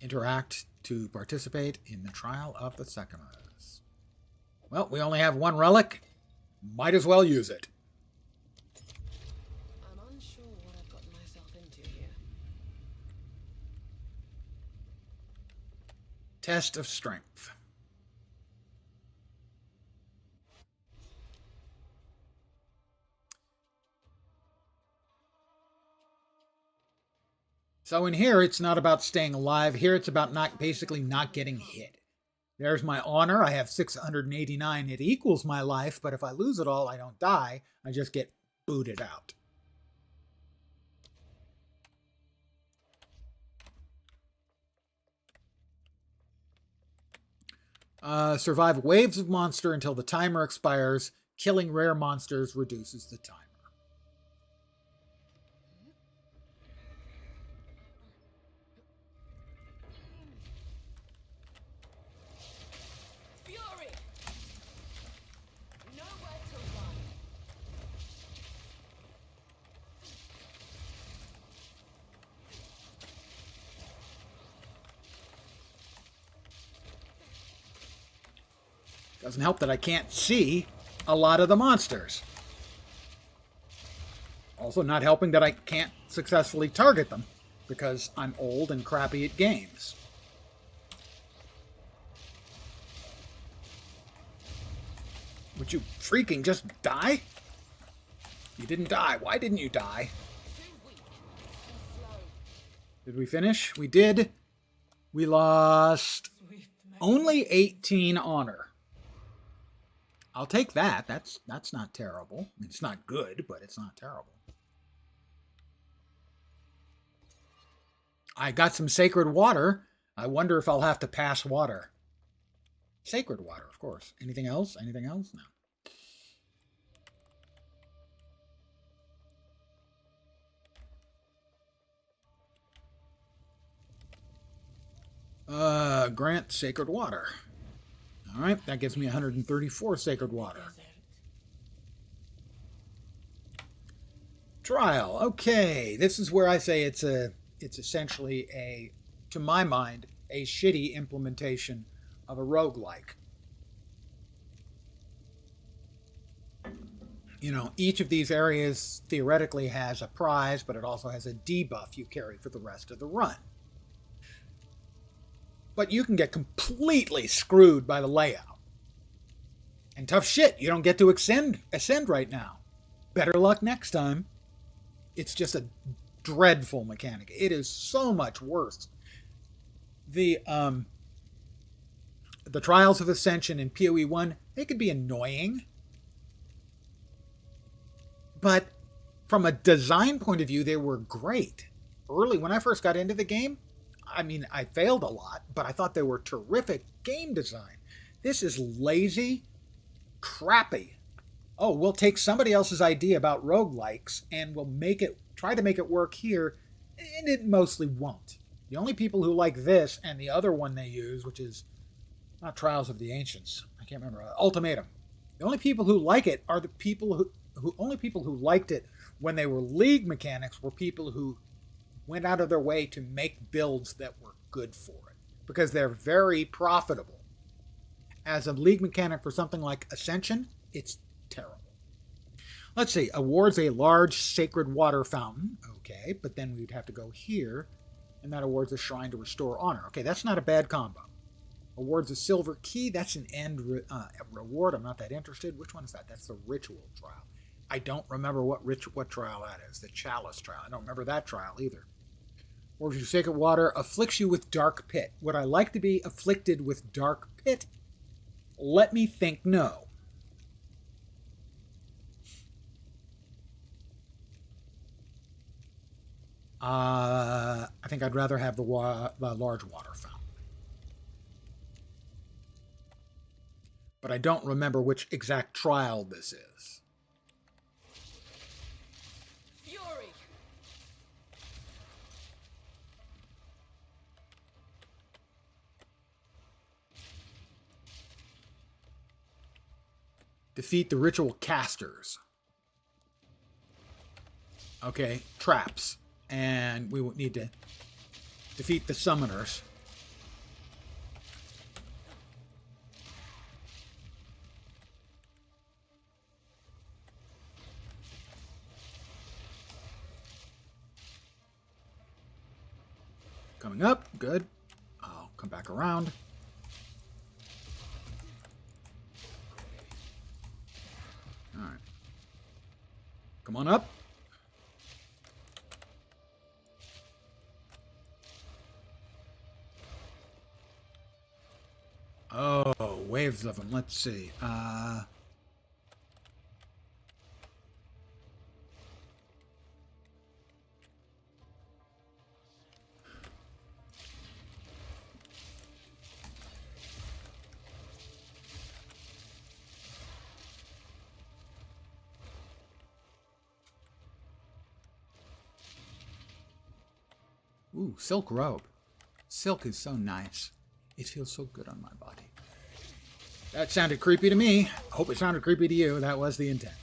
Interact to participate in the Trial of the Secamus. Well, we only have one relic. Might as well use it. I'm unsure what I've gotten myself into here. Test of Strength. So in here, it's not about staying alive. Here, it's about basically not getting hit. There's my honor. I have 689. It equals my life, but if I lose it all, I don't die. I just get booted out. Survive waves of monster until the timer expires. Killing rare monsters reduces the timer. Doesn't help that I can't see a lot of the monsters. Also not helping that I can't successfully target them because I'm old and crappy at games. Would you freaking just die? You didn't die. Why didn't you die? Did we finish? We did. We lost Only 18 honor. I'll take that. That's not terrible. I mean, it's not good, but it's not terrible. I got some sacred water. I wonder if I'll have to pass water. Sacred water, of course. Anything else? Anything else? No. Grant sacred water. All right, that gives me 134 sacred water. Trial. Okay, this is where I say it's essentially to my mind, a shitty implementation of a roguelike. You know, each of these areas theoretically has a prize, but it also has a debuff you carry for the rest of the run. But you can get completely screwed by the layout. And tough shit, you don't get to ascend right now. Better luck next time. It's just a dreadful mechanic. It is so much worse. The Trials of Ascension in PoE 1, they could be annoying. But from a design point of view, they were great. Early, when I first got into the game, I mean, I failed a lot, but I thought they were terrific game design. This is lazy, crappy. Oh, we'll take somebody else's idea about roguelikes and we'll try to make it work here, and it mostly won't. The only people who like this and the other one they use, which is not Trials of the Ancients, I can't remember, Ultimatum. The only people who like it are the people who liked it when they were League mechanics were people who went out of their way to make builds that were good for it, because they're very profitable. As a League mechanic for something like Ascension, it's terrible. Let's see, awards a large sacred water fountain. Okay, but then we'd have to go here, and that awards a shrine to restore honor. Okay, that's not a bad combo. Awards a silver key. That's an end reward. I'm not that interested. Which one is that? That's the ritual trial. I don't remember what trial that is. The chalice trial. I don't remember that trial either. Awards you sacred water. Afflicts you with dark pit. Would I like to be afflicted with dark pit? Let me think no. I think I'd rather have the large water fountain. But I don't remember which exact trial this is. Fury. Defeat the ritual casters. Okay, traps. And we would need to defeat the summoners. Coming up, good. I'll come back around. All right. Come on up. Oh, waves of them. Let's see. Ooh, silk robe. Silk is so nice. It feels so good on my body. That sounded creepy to me. I hope it sounded creepy to you. That was the intent.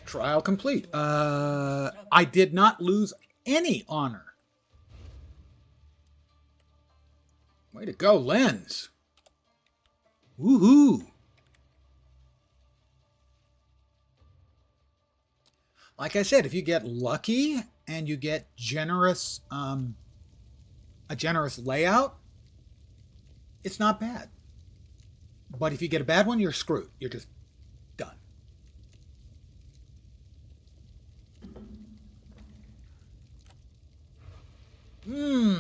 Trial complete. I did not lose any honor. Way to go, Lens. Woohoo. Like I said, if you get lucky and you get a generous layout, it's not bad. But if you get a bad one, you're screwed. You're just done.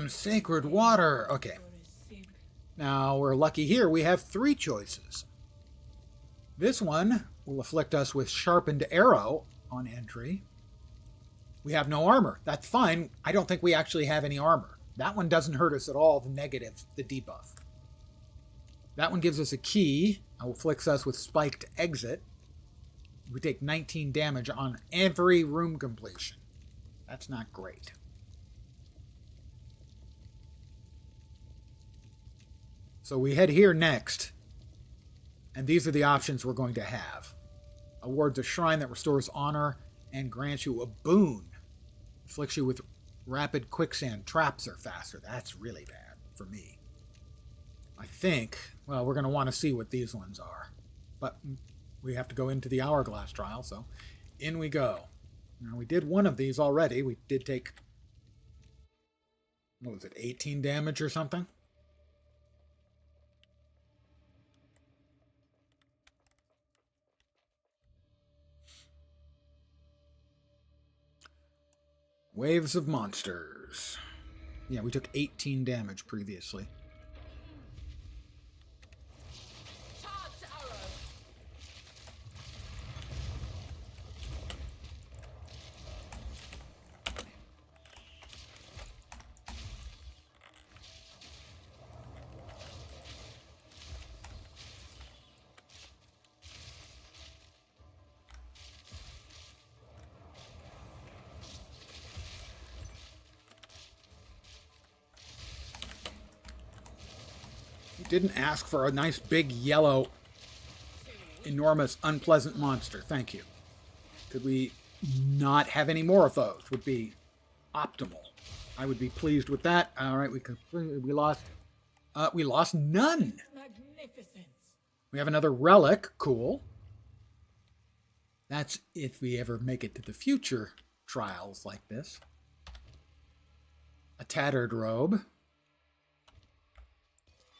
Sacred water. Okay. Now, we're lucky here. We have 3 choices. This one will afflict us with sharpened arrow on entry. We have no armor. That's fine. I don't think we actually have any armor. That one doesn't hurt us at all, the negative, the debuff. That one gives us a key. Afflicts us with spiked exit. We take 19 damage on every room completion. That's not great. So we head here next. And these are the options we're going to have. Awards a shrine that restores honor and grants you a boon. Afflicts you with rapid quicksand. Traps are faster. That's really bad for me. I think, well, we're going to want to see what these ones are. But we have to go into the hourglass trial, so in we go. Now, we did one of these already. We did take, what was it, 18 damage or something? Waves of monsters. Yeah, we took 18 damage previously. Didn't ask for a nice big yellow enormous unpleasant monster. Thank you. Could we not have any more of those? Would be optimal. I would be pleased with that. All right, we lost none. Magnificence. We have another relic. Cool. That's if we ever make it to the future trials like this. A tattered robe.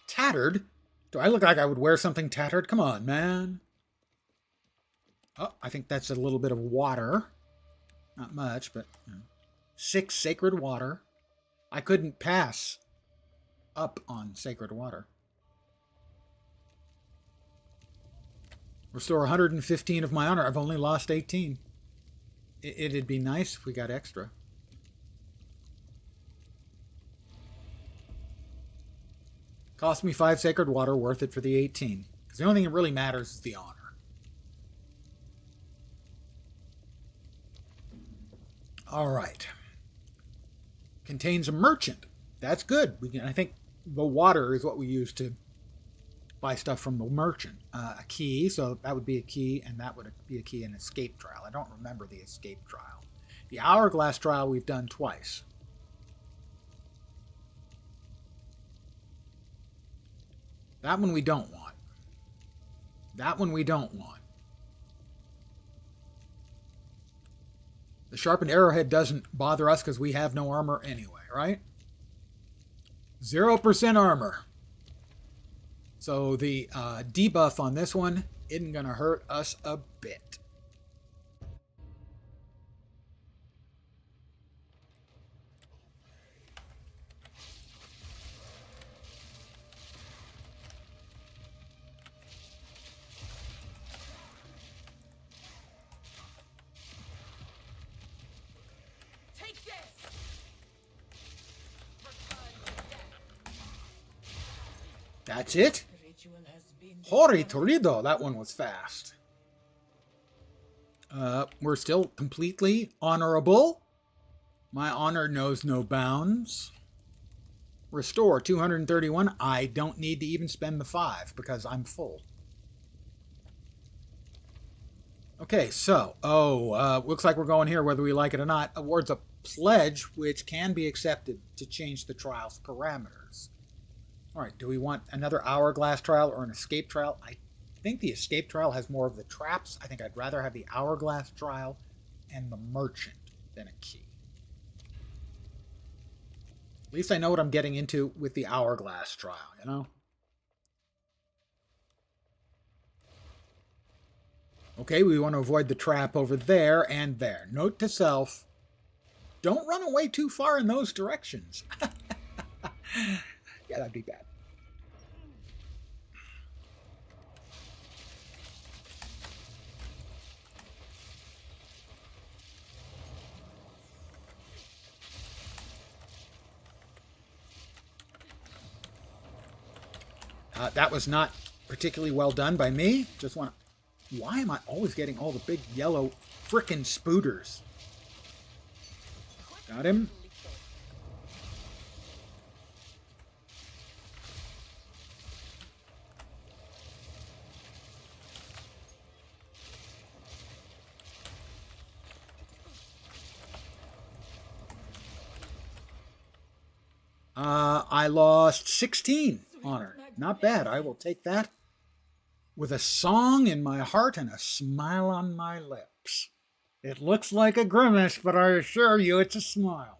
Tattered? Do I look like I would wear something tattered? Come on, man. Oh, I think that's a little bit of water. Not much, but 6 sacred water. I couldn't pass up on sacred water. Restore 115 of my honor. I've only lost 18. It'd be nice if we got extra. Cost me 5 sacred water, worth it for the 18. Because the only thing that really matters is the honor. All right. Contains a merchant. That's good. I think the water is what we use to buy stuff from the merchant. A key, so that would be a key, and that would be a key in escape trial. I don't remember the escape trial. The hourglass trial we've done twice. That one we don't want. That one we don't want. The sharpened arrowhead doesn't bother us because we have no armor anyway, right? 0% armor. So the debuff on this one isn't going to hurt us a bit. That's it? Hori Torido, that one was fast. We're still completely honorable. My honor knows no bounds. Restore 231. I don't need to even spend the 5 because I'm full. Okay, so, looks like we're going here whether we like it or not. Awards a pledge which can be accepted to change the trial's parameters. All right, do we want another hourglass trial or an escape trial? I think the escape trial has more of the traps. I think I'd rather have the hourglass trial and the merchant than a key. At least I know what I'm getting into with the hourglass trial, you know? Okay, we want to avoid the trap over there and there. Note to self, don't run away too far in those directions. Yeah, that'd be bad. That was not particularly well done by me. Just want to... Why am I always getting all the big yellow frickin' spooters? Got him. I lost 16 honor. Not bad. I will take that with a song in my heart and a smile on my lips. It looks like a grimace, but I assure you it's a smile.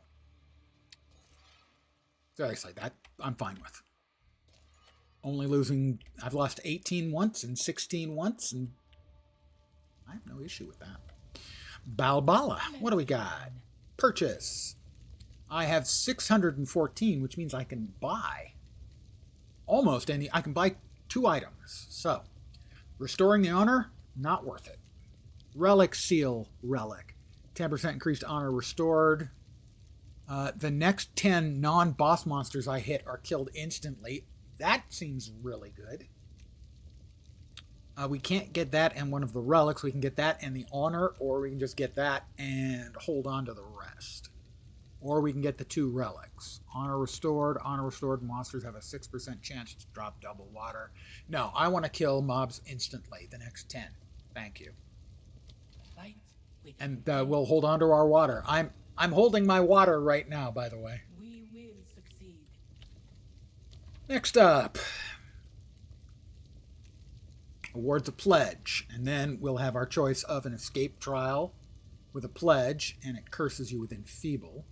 Seriously, that I'm fine with. Only losing... I've lost 18 once and 16 once, and I have no issue with that. Balbala, what do we got? Purchase. I have 614, which means I can buy almost any... I can buy 2 items. So, restoring the honor, not worth it. Relic Seal Relic. 10% increased honor restored. The next 10 non-boss monsters I hit are killed instantly. That seems really good. We can't get that and one of the relics. We can get that and the honor, or we can just get that and hold on to the rest. Or we can get the 2 relics. Honor restored monsters have a 6% chance to drop double water. No, I want to kill mobs instantly. The next 10. Thank you. And we'll hold on to our water. I'm holding my water right now, by the way. We will succeed. Next up, awards a pledge, and then we'll have our choice of an escape trial with a pledge, and it curses you with enfeeble.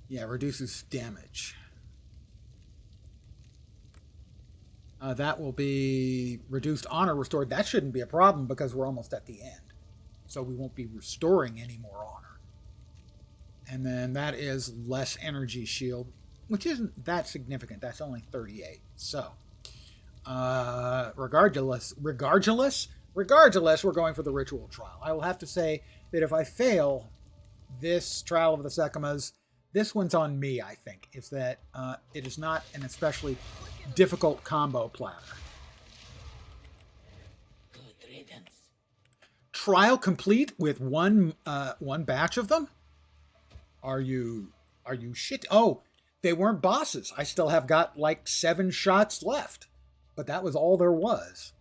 Yeah, reduces damage. That will be reduced honor restored. That shouldn't be a problem because we're almost at the end. So we won't be restoring any more honor. And then that is less energy shield, which isn't that significant. That's only 38. So, regardless, we're going for the ritual trial. I will have to say that if I fail this trial of the Sekimas, this one's on me, I think. It's that it is not an especially difficult combo platter. Good riddance. Trial complete with one batch of them? Are you shit? Oh, they weren't bosses. I still have got like 7 shots left, but that was all there was.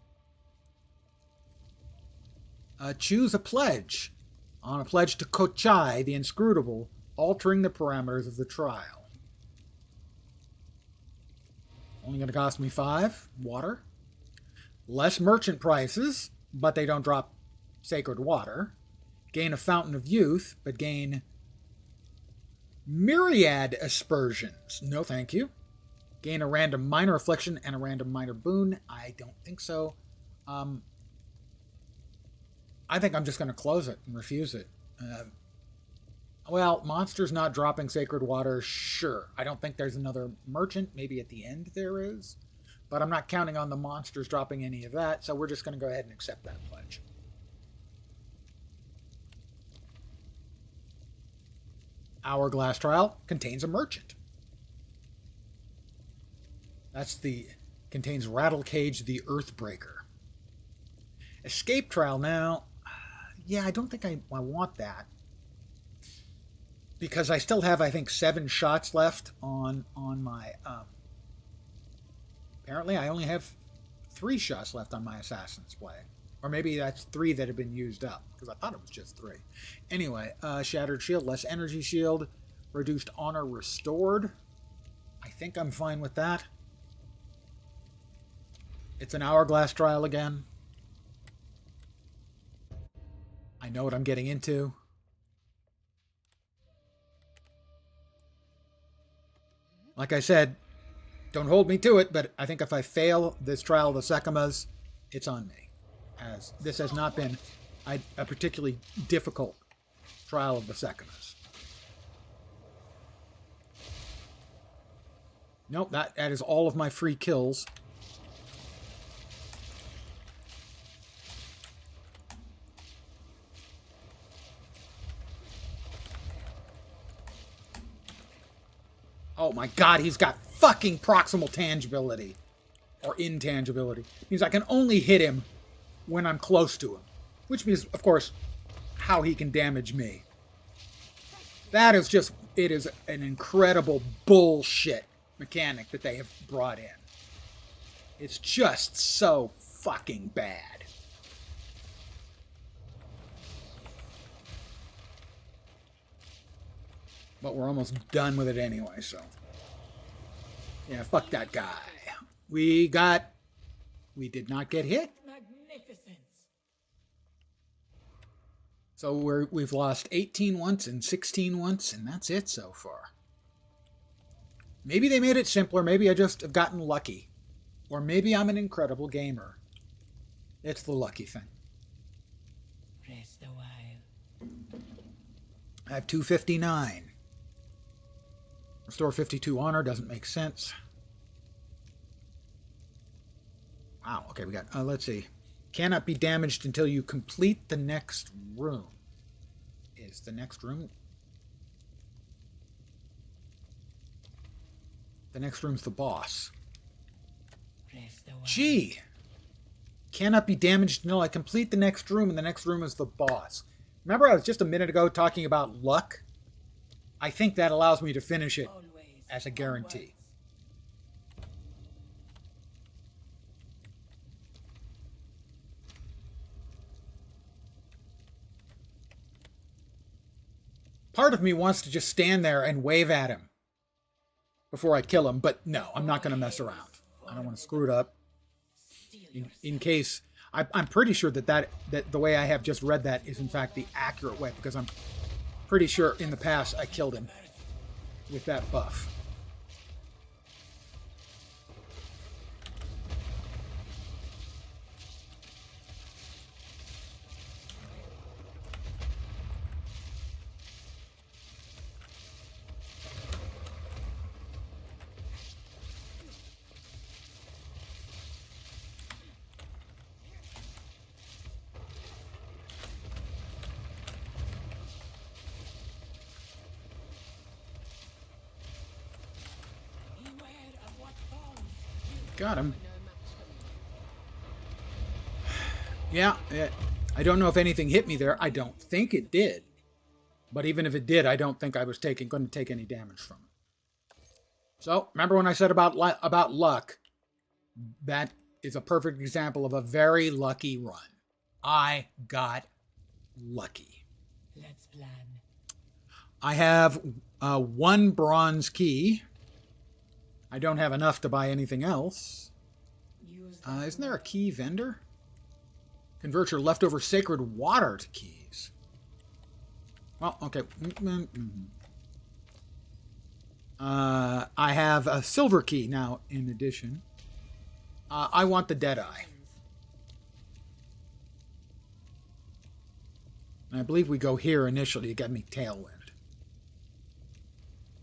Choose a pledge. On a pledge to Kochai, the Inscrutable, altering the parameters of the trial. Only going to cost me 5. Water. Less merchant prices, but they don't drop sacred water. Gain a Fountain of Youth, but gain myriad aspersions. No thank you. Gain a random minor affliction and a random minor boon. I don't think so. I think I'm just going to close it and refuse it. Well, monsters not dropping sacred water, sure. I don't think there's another merchant. Maybe at the end there is. But I'm not counting on the monsters dropping any of that, so we're just going to go ahead and accept that pledge. Hourglass Trial contains a merchant. Contains Rattlecage the Earthbreaker. Escape Trial now, yeah, I don't think I want that. Because I still have, I think, 7 shots left on my... apparently, I only have 3 shots left on my Assassin's Blade. Or maybe that's 3 that have been used up, because I thought it was just 3. Anyway, Shattered Shield, less energy shield, reduced honor restored. I think I'm fine with that. It's an Hourglass Trial again. I know what I'm getting into. Like I said, don't hold me to it, but I think if I fail this trial of the Sekimas, it's on me. as this has not been a particularly difficult trial of the Sekinas. Nope, that is all of my free kills. Oh my god, he's got fucking proximal tangibility. Or intangibility. Means I can only hit him when I'm close to him. Which means, of course, how he can damage me. That is just, it is an incredible bullshit mechanic that they have brought in. It's just so fucking bad. But we're almost done with it anyway, so. Yeah, fuck that guy. We did not get hit. Magnificence. So we've lost 18 once and 16 once, and that's it so far. Maybe they made it simpler. Maybe I just have gotten lucky. Or maybe I'm an incredible gamer. It's the lucky thing. Rest a while. I have 259. Restore 52 honor doesn't make sense. Wow, okay, we got, let's see. Cannot be damaged until you complete the next room. Is the next room? The next room's the boss. Rest a while. Gee! Cannot be damaged until I complete the next room, and the next room is the boss. Remember I was just a minute ago talking about luck? I think that allows me to finish it Always as a guarantee. Part of me wants to just stand there and wave at him before I kill him, but no, I'm not going to mess around. I don't want to screw it up. In case, I'm pretty sure that the way I have just read that is in fact the accurate way, because I'm pretty sure in the past I killed him with that buff. Got him. Yeah, I don't know if anything hit me there. I don't think it did. But even if it did, I don't think I was going to take any damage from it. So, remember when I said about luck? That is a perfect example of a very lucky run. I got lucky. Let's plan. I have one bronze key. I don't have enough to buy anything else. Isn't there a key vendor? Convert your leftover sacred water to keys. Well, okay. I have a silver key now in addition. I want the Deadeye. And I believe we go here initially to get me Tailwind.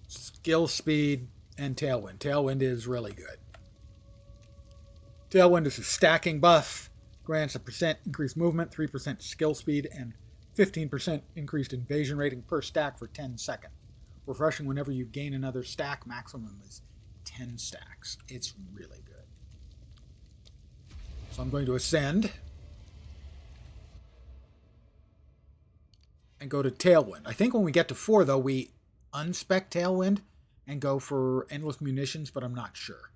Skill, speed, and Tailwind. Tailwind is really good. Tailwind is a stacking buff. Grants a % increased movement, 3% skill speed, and 15% increased invasion rating per stack for 10 seconds. Refreshing whenever you gain another stack. Maximum is 10 stacks. It's really good. So I'm going to ascend. And go to Tailwind. I think when we get to 4, though, we unspec Tailwind and go for endless munitions, but I'm not sure.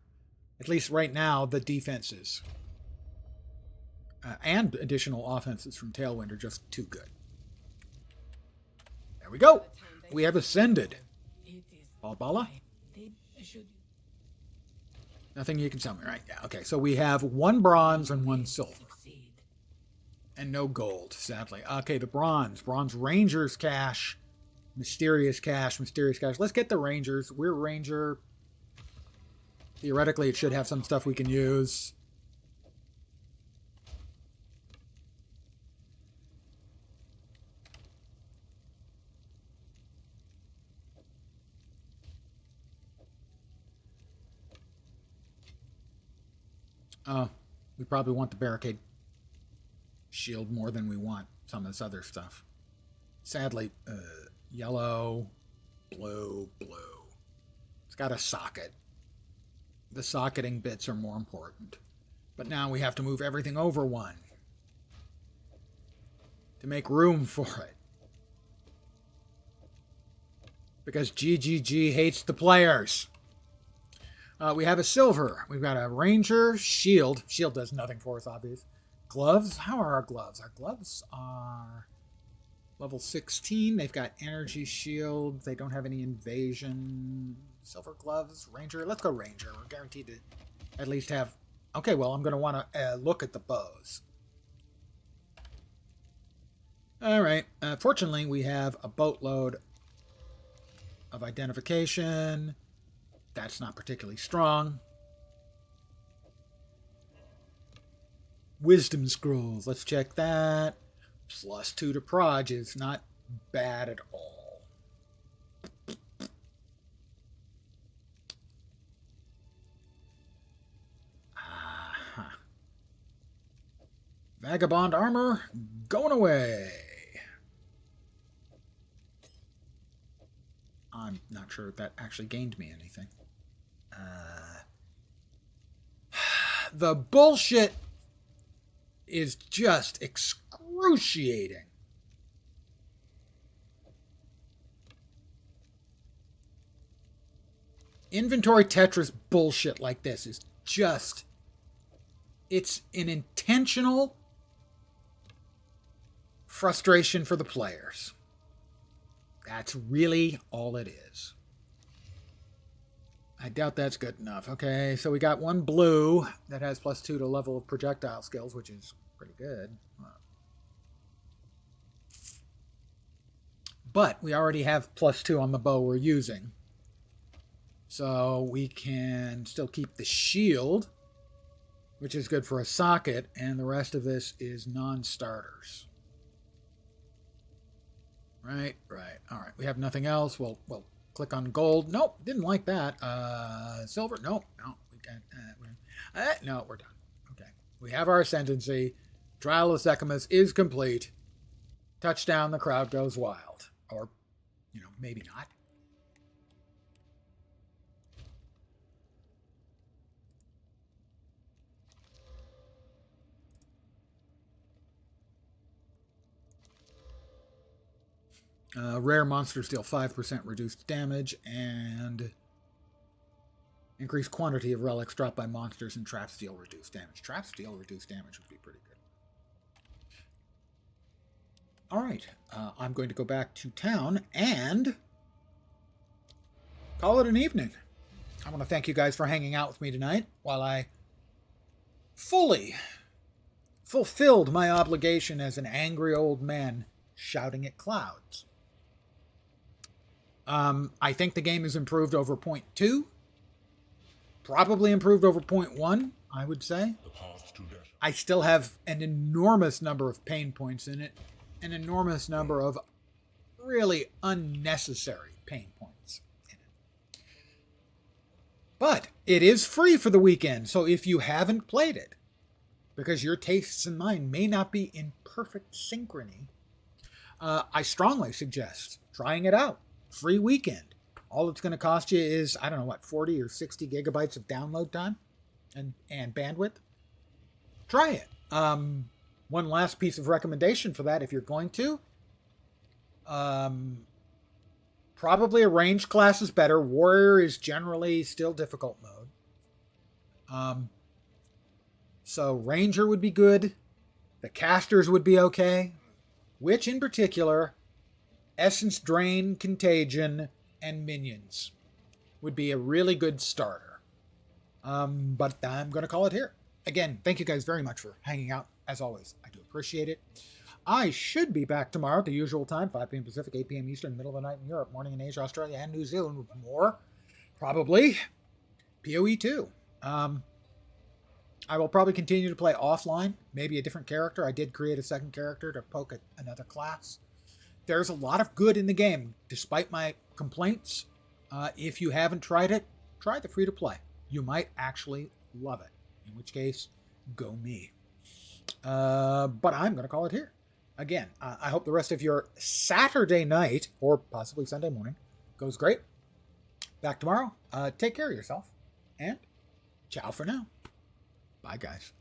At least right now, the defenses and additional offenses from Tailwind are just too good. There we go. We have ascended. Bala? Nothing you can tell me, right? Yeah, okay. So we have 1 bronze and 1 silver. And no gold, sadly. Okay, the bronze. Bronze Rangers cache. Mysterious cache. Let's get the Rangers. We're Ranger. Theoretically, it should have some stuff we can use. We probably want the barricade shield more than we want some of this other stuff. Sadly, yellow, blue, blue. It's got a socket. The socketing bits are more important. But now we have to move everything over one to make room for it. Because GGG hates the players. We have a silver. We've got a ranger, shield. Shield does nothing for us, obvious. Gloves. How are our gloves? Our gloves are level 16. They've got energy shield. They don't have any invasion. Silver gloves. Ranger. Let's go ranger. We're guaranteed to at least have... Okay, well, I'm going to want to look at the bows. All right. Fortunately, we have a boatload of identification. That's not particularly strong. Wisdom scrolls. Let's check that. +2 to proj is not bad at all. Vagabond armor going away. I'm not sure if that actually gained me anything. The bullshit is just excruciating. Inventory Tetris bullshit like this is just... It's an intentional frustration for the players. That's really all it is. I doubt that's good enough. Okay, so we got one blue that has +2 to level of projectile skills, which is pretty good. But we already have +2 on the bow we're using. So we can still keep the shield, which is good for a socket, and the rest of this is non-starters. Right. All right. We have nothing else. We'll click on gold. Nope, didn't like that. Silver. Nope. No, we can't. No, we're done. Okay. We have our ascendancy. Trial of Secamus is complete. Touchdown. The crowd goes wild. Or, maybe not. Rare monsters deal 5% reduced damage, and increased quantity of relics dropped by monsters and traps deal reduced damage. Traps deal reduced damage would be pretty good. All right, I'm going to go back to town and call it an evening. I want to thank you guys for hanging out with me tonight while I fully fulfilled my obligation as an angry old man shouting at clouds. I think the game is improved over 0.2. Probably improved over 0.1, I would say. I still have an enormous number of pain points in it. An enormous number of really unnecessary pain points in it. But it is free for the weekend, so if you haven't played it, because your tastes and mine may not be in perfect synchrony, I strongly suggest trying it out. Free weekend. All it's going to cost you is, 40 or 60 gigabytes of download time and bandwidth. Try it. One last piece of recommendation for that, if you're going to. Probably a ranged class is better. Warrior is generally still difficult mode. So Ranger would be good. The casters would be okay. Witch in particular, Essence Drain, Contagion, and Minions would be a really good starter. But I'm going to call it here. Again, thank you guys very much for hanging out. As always, I do appreciate it. I should be back tomorrow at the usual time, 5 p.m. Pacific, 8 p.m. Eastern, middle of the night in Europe, morning in Asia, Australia, and New Zealand with more. Probably PoE 2. I will probably continue to play offline, maybe a different character. I did create a second character to poke at another class. There's a lot of good in the game, despite my complaints. If you haven't tried it, try the free-to-play. You might actually love it. In which case, go me. But I'm going to call it here. Again, I hope the rest of your Saturday night, or possibly Sunday morning, goes great. Back tomorrow. Take care of yourself. And ciao for now. Bye, guys.